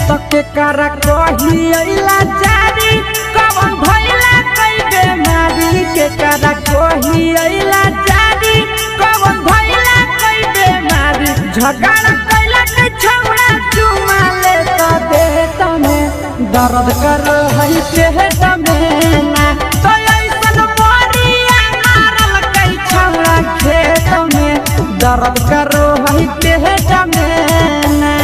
तके करा कहिए लाचारी कवन भइला कई बेमारी के करा कहिए लाचारी कवन भइला कई बेमारी झगड़ा कैला के छौड़ा चुमा ले त देत में दर्द कर है पेट में ना तो ऐसन मोरिया मारल कई छौड़ा खेत में दर्द करो है पेट में ना।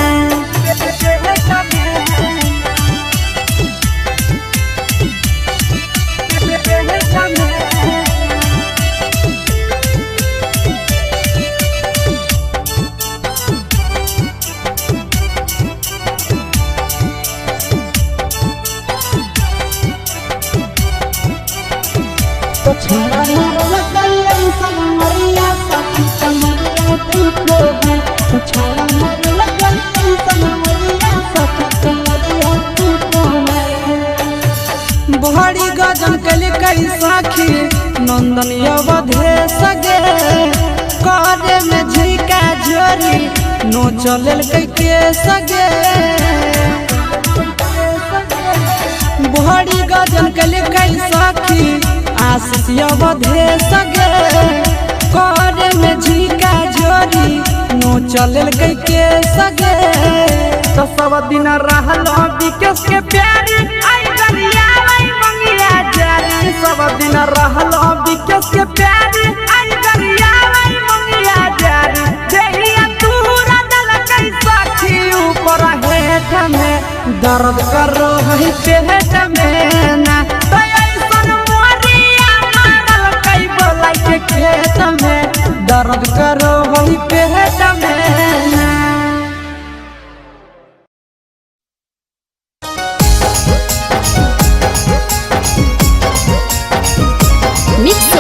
बहरी गजन कल कई साखी नंदन अवधे सगे करे में झिका झोरी नो चल के सगे बहरी गजन कल कई साखी आशीष अवधे सगे करे में झिका झोरी नो चल के सगे तो सब दिन रहल विकेश के प्यारी आई गरिया मंगिया जारी सब दिन रहल विकेश के प्यारी आई गरिया मंगिया जारी देहिया तूरा दल कई साखी ऊपर हेठ में दर्द करो है पेट में ना तो ऐसन मोरिया मारल कई बोलाई के खेत में दर्द करो है पेट में ना। Mix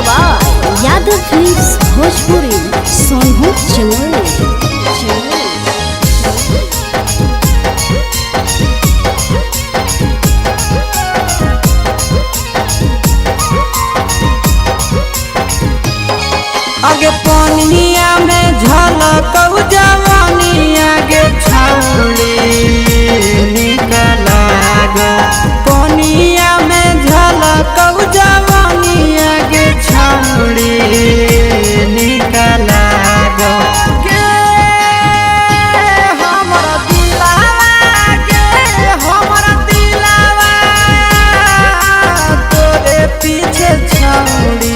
Yadav films Bhojpuri Sonu Chamoli. आगे पनिया में झलकऊ जवानी आगे छौड़ी निकला गो पनिया में झलकऊ जवानी आगे छौड़ी निकला गो के हमरा दिलावा तोरे पीछे छौड़ी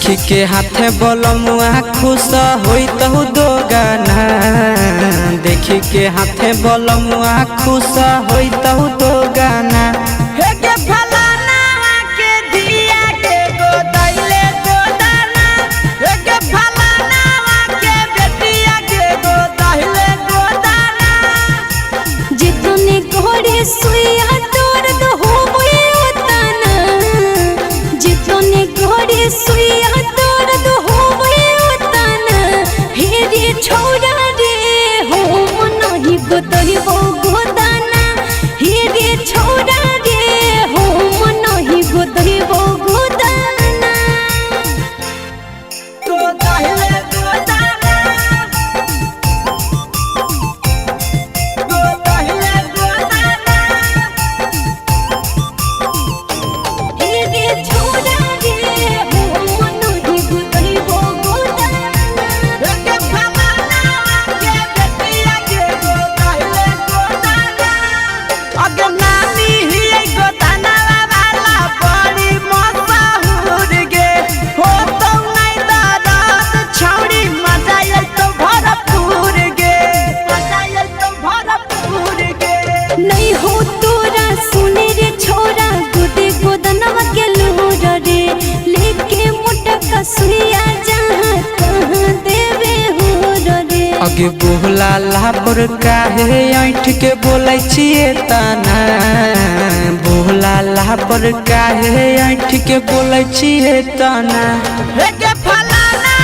देखी के हाथे बलमुआ खुश होई तहु दो गाना देखी के हाथे बलमुआ खुश होई तहु दो गाना सुइया तोर दो होए उताना जितने घोड़े सुइया तोर दो होए उताना हे रे छोड़ा रे हो मनहि गोतहि बो गोदाना हे रे छोड़ा रे हो मनहि गोतहि बो गोदाना तो दहिले गोदाना नहीं हो तोरा सुने रे छोरा गोदे गोदनवा के लूर रे लेके मोटा कसुइया जहाँ कहाँ देवे हो रे अगे बोला लापर काहे ऐठ के बोलै छिए ताना बोला लापर काहे ऐठ के बोलै छिए ताना के फलाना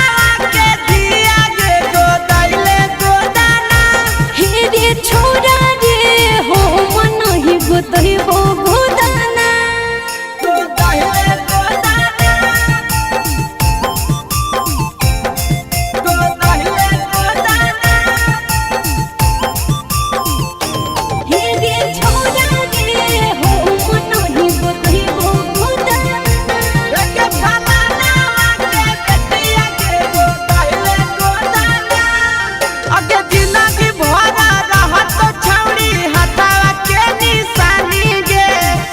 के दिया गे गोदैले गोदाना हे रे छोरा हो मनहि गोतहि बो गोदाना गोदैले गोदाना गोदैले गोदाना हे रे छोड़ा रे हो मनहि गोतहि बो गोदाना के फलाना के बेटिया के गोदैले गोदाना अगे जिंदगी भरा रहत छौड़ी हटावा के निशानी गे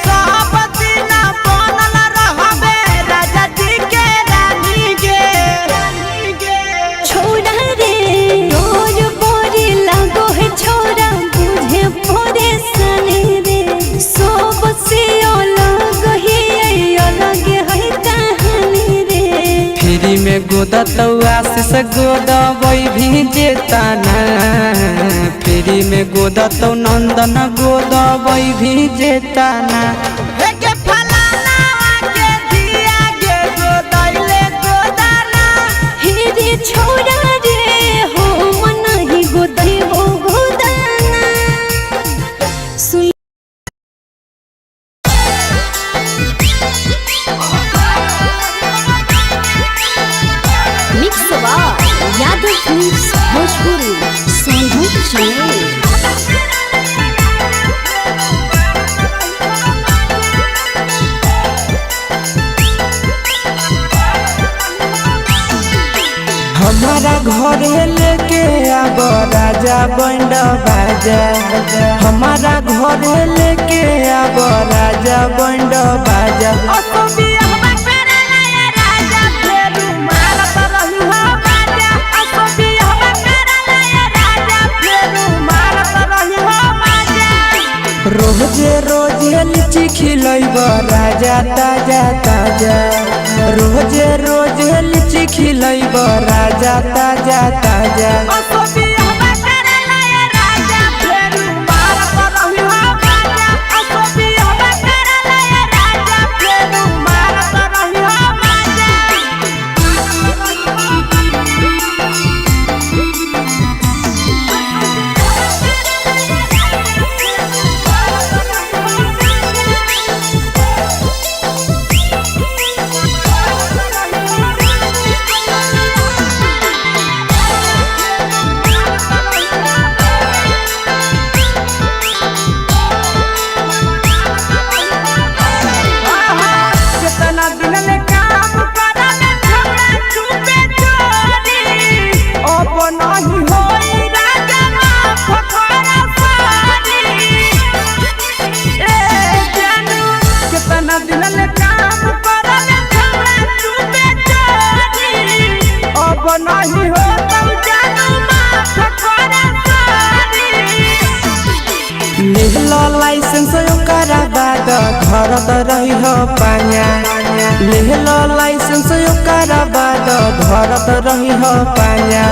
सब दिन बनल रहबे राजा जी के रानी गे छोड़ा रे रोज बोरी लागो है छोरा बुझे परेशानी रे सब से अलग है कहानी रे फ्री में गोदा तो आशीष गोदा वही भी जेताना फ्री में गोदा तो नंदन गोदा वही भी जेताना के फलाना के दिया गे गोदैले गोदाना हे रे छोड़ा रे हो मनहि गोदै बो गोदाना सुन मिक्स वा यादव फिल्म्स भोजपुरी संगीत चैनल हमारा घर लेके आब राजा बैंड बाजा हमारा घर लेके आब राजा बैंड बाजा रोजे रोजे लीची खिलैब राजा ताजा ताजा रोजे रोजे लीची खिलैब राजा ताजा ताजा दिल काम करले छौड़ा चुपे चोरी अब नहीं हो तब जानू माफ करे सारी लेहला लाइसेंस ओकरा बाद धरत रही हो पाया लेहला लाइसेंस ओकरा बाद धरत रही हो पाया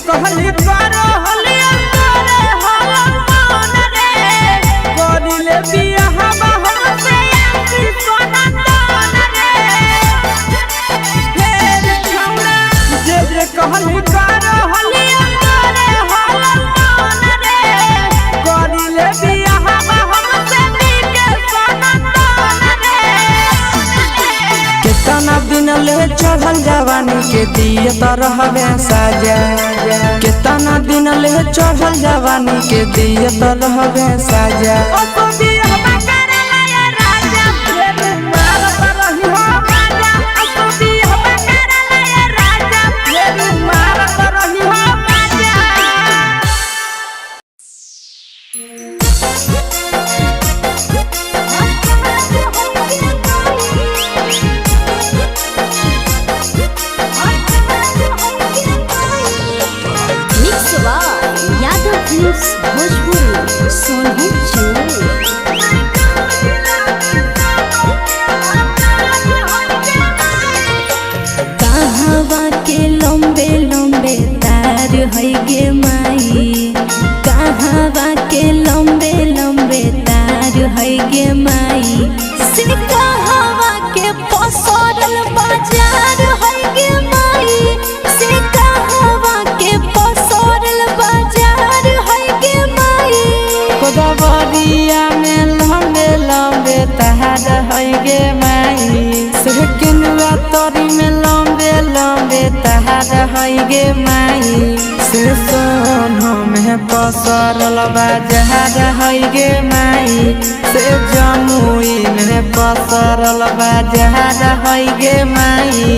कहली करो हलिया करे हलन रे करिले बियाह हमसे आकी सोना तन रे फेर छौड़ा जे कहली करो हलिया करे हलन रे करिले बियाह हमसे बीके सोना तन रे कितना दिन ले चढ़ल जवानी के दिए त रहबे साजा कितना दिन ले चढ़ल जवानी के दिए त रहबे साजा भोजपुरी सोनू कहवा के लंबे लंबे तार है गे माई कहवा के लंबे लंबे तार है गे माई से कहवा के पसरल बाजार है गे माई से कहवा के पसरल बाजार है गे माई कोदबरिया में लंबे लंबे तार है गे माई से किनुआ तोरी में लंबे लंबे तार है गे माई से सोनो में पसरल बाजार है गे माई से जमुई में पसरल बाजार है गे माई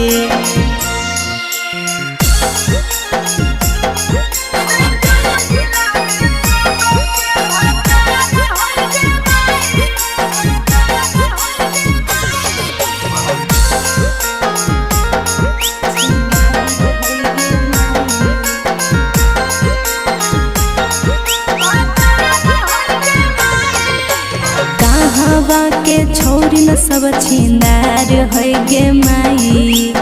के छोरी न सब छिंदार है गे माई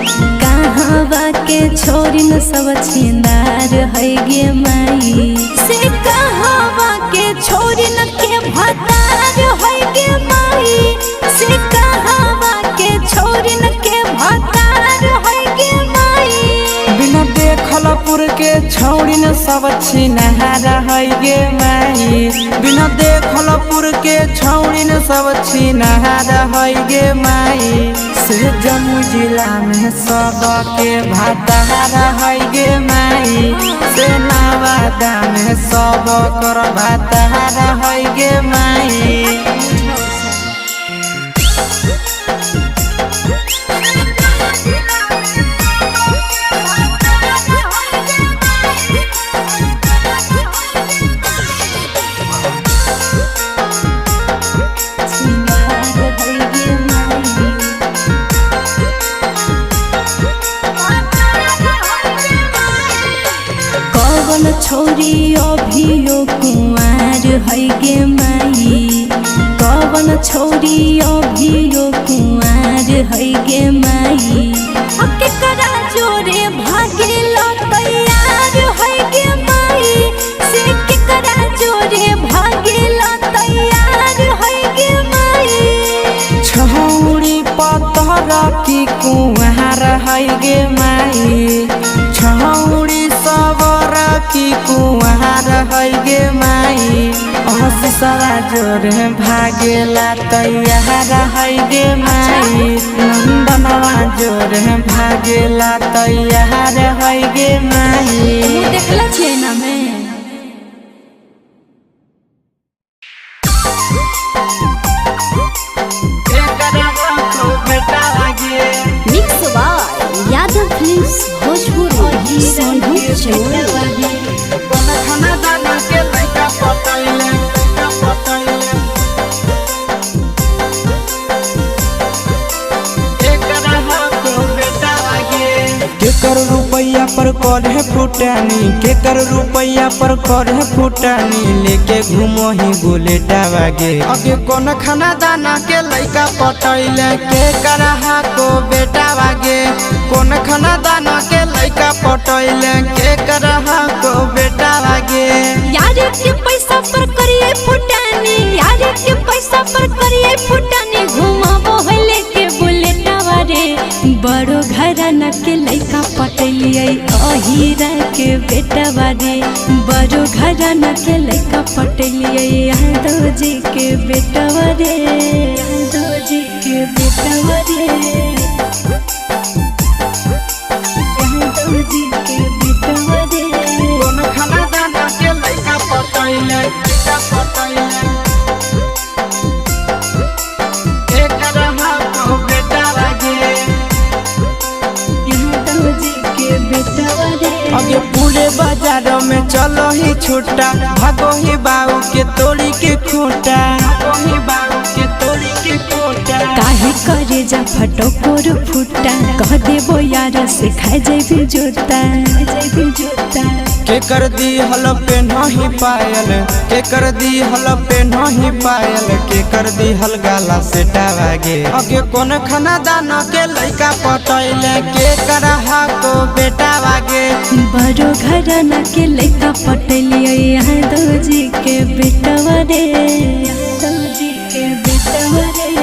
कहवा के छोरी न सब छिंदार है गे माई से कहवा के छोरी न के भतार है गे माई से कहवा के छोरी न के भतार है गे माई बिना देखलपुर के छौड़ी न सब छिनहार है गे माई बिना देखलपुर के छौड़ी न सब छिनहार है गे माई से जम्मू जिला में सब के भतार है गे माई से नवादा में सब कर भतार है गे माई छोरी अभियो कुंवार है गे माई कवन छोरी अभियो कुंवार है गे माई केकरा जोरे भागेल तैयार है गे माई से केकरा जोरे भागेल तैयार है गे माई छौरी पतर की कुंवार है गे माई छौरी सबर की कुंवार है गे माई आशीष हंसवा जोरे भागेला तैयार है गे माई नंदनवा जोरे भागेला तैयार है गे माई देखला छे ना मैं mix by Yadav films Bhojpuri Sonu Chaurasia खाना दाना के लइका पटैले केकर रुपैया पर करे फुटानी केकर रुपैया पर करे फुटानी लेके घूमो ही बुलेटा वागे अगे कौन खाना दाना के लइका पटैले के करहा को बेटा वागे कौन खाना दाना के लइका पटैले के करहा को बेटा वागे यार के पैसा पर करिए फुटानी यार के पैसा पर करिए फुटानी घुमाबो है लेके बुलेटा वारे बड़ो घराना के लइका पटैलिए अहीरा के बेटा बारे बड़ो घराना के लइका पटैलिए यादव जी के बेटा बारे यादव जी के बेटा बारे यादव जी के बेटा बारे कौन खाना दाना के लइका पटैले एक रहा को बेटा लागे अगे पूरे बाजार में चलो ही छूटा भागो ही बाऊ के तोड़ी के खूटा भागो ही बाऊ के तोड़ी के खूटा काहे करे जा फटोकोर फूटा कह देबो यार से खाए जेबी जोता के कर दी हल पे नहीं पायल के कर दी हल पे नहीं पायल के कर दी हल गाला से टावागे अगे कौन खाना दाना के लइका पटैले के करहा को बेटा वागे बड़ो घराना के लइका पटैलिए यादव जी के बेटा रे यादव जी के बेटा रे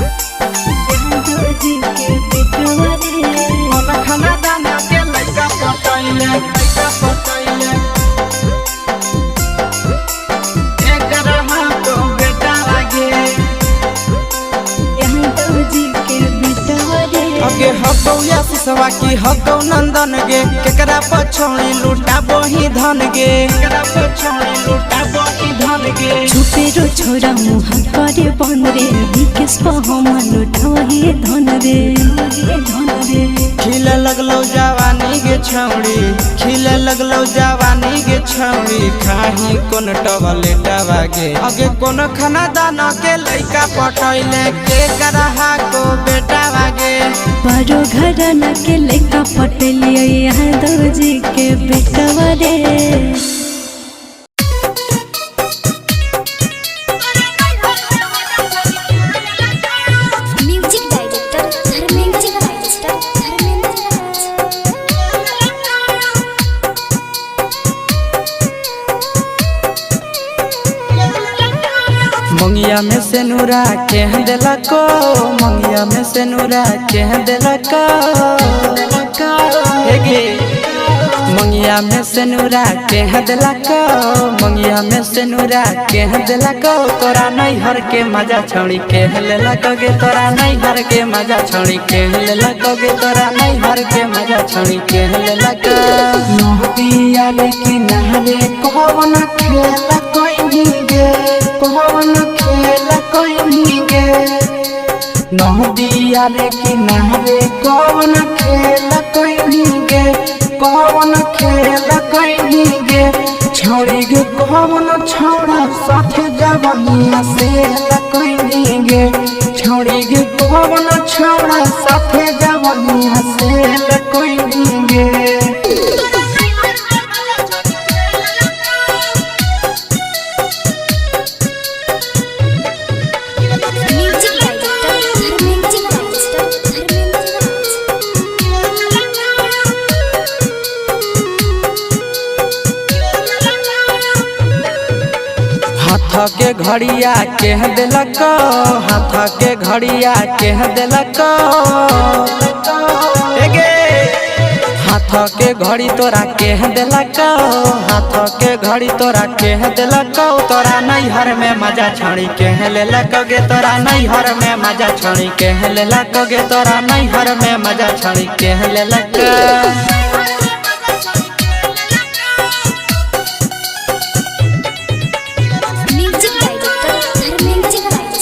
यादव जी के बेटा रे कौन खाना दाना के लइका पटैले एक रहा को बेटा वागे यादव जी के बेटा रे अगे हगौ या सिसवा की हगौ नंदन गे केकरा पछौड़ी लूटा बही धन गे केकरा पछौड़ी लूटा बही धन गे छुपे रो छोरा मुहा करे बन रे विकेश पहमा लुटावही धन रे खिले लगलो जवानी गे छौड़ी खिले लगलो जवानी गे छौड़ी खाही कोन टवले टवागे अगे कोन खाना दाना के लइका पटैले के करहा को बेटा वागे बड़ो घराना के लइका पटैलिए यादव जी के बेटा रे म्यूजिक डायरेक्टर धर्मेंद्र मंगिया में से नूरा के देलको मंगिया में से नूरा के देलको हेगे मंगिया में से नूरा के देलको मंगिया में से नूरा के देलको तोरा नहीं हर के मजा छोड़ी के लेलको गे तोरा नहीं हर के मजा छोड़ी के लेलको गे तोरा नहीं हर के मजा छोड़ी के लेलको नदिया लेकिन नहरे कौन खेल कोई गे कौन खेल कोई गे नदिया रे किनारे कौन खेल कोई गे कौन खेल कोई गे छोड़ी गे कौन छोड़ा साथ जवानिया से कोई गे छोड़ी गे कौन छोड़ा साथ जवानिया से कोई गे हाथ के घड़िया के दिलक हाथ के घड़िया के दिलक हाथ के घड़ी तोरा के दिलक, हाथ के घड़ी तोरा के दिलक, तोरा नैहर में मजा छाड़ी के लेलक गे, तोरा नैहर में मजा छाड़ी के लेलक गे, तोरा नैहर में मजा छाड़ी के लेलक। म्यूजिक डायरेक्टर धर्मेंद्र राज।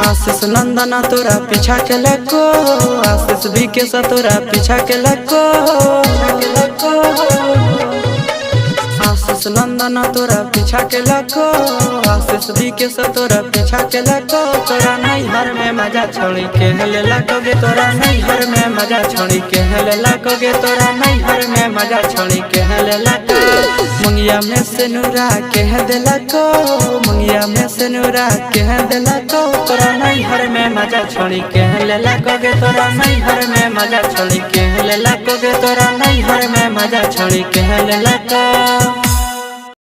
आशीष नंदना तोरा पीछा के लको, आशीष भी के तोरा पीछा के लको, आशीष नंदना तोरा पीछा के लको, आशीष भी के तोरा पीछा के लको, तोरा नैहर में मजा छोड़ी के लेलक गे, तोरा नैहर में मजा छोड़ी के लेलक गे, तोरा नैहर में मजा छोड़ी के लेलक। मुंगिया में से नूरा के दिलक, मुंगिया में से नूरा के दिलक, तोरा नैहर में मजा छोड़ी के लेलक गे, तोरा नैहर में मजा छोड़ी के लेलक गे, तोरा नैहर में मजा छोड़ी के लेलक।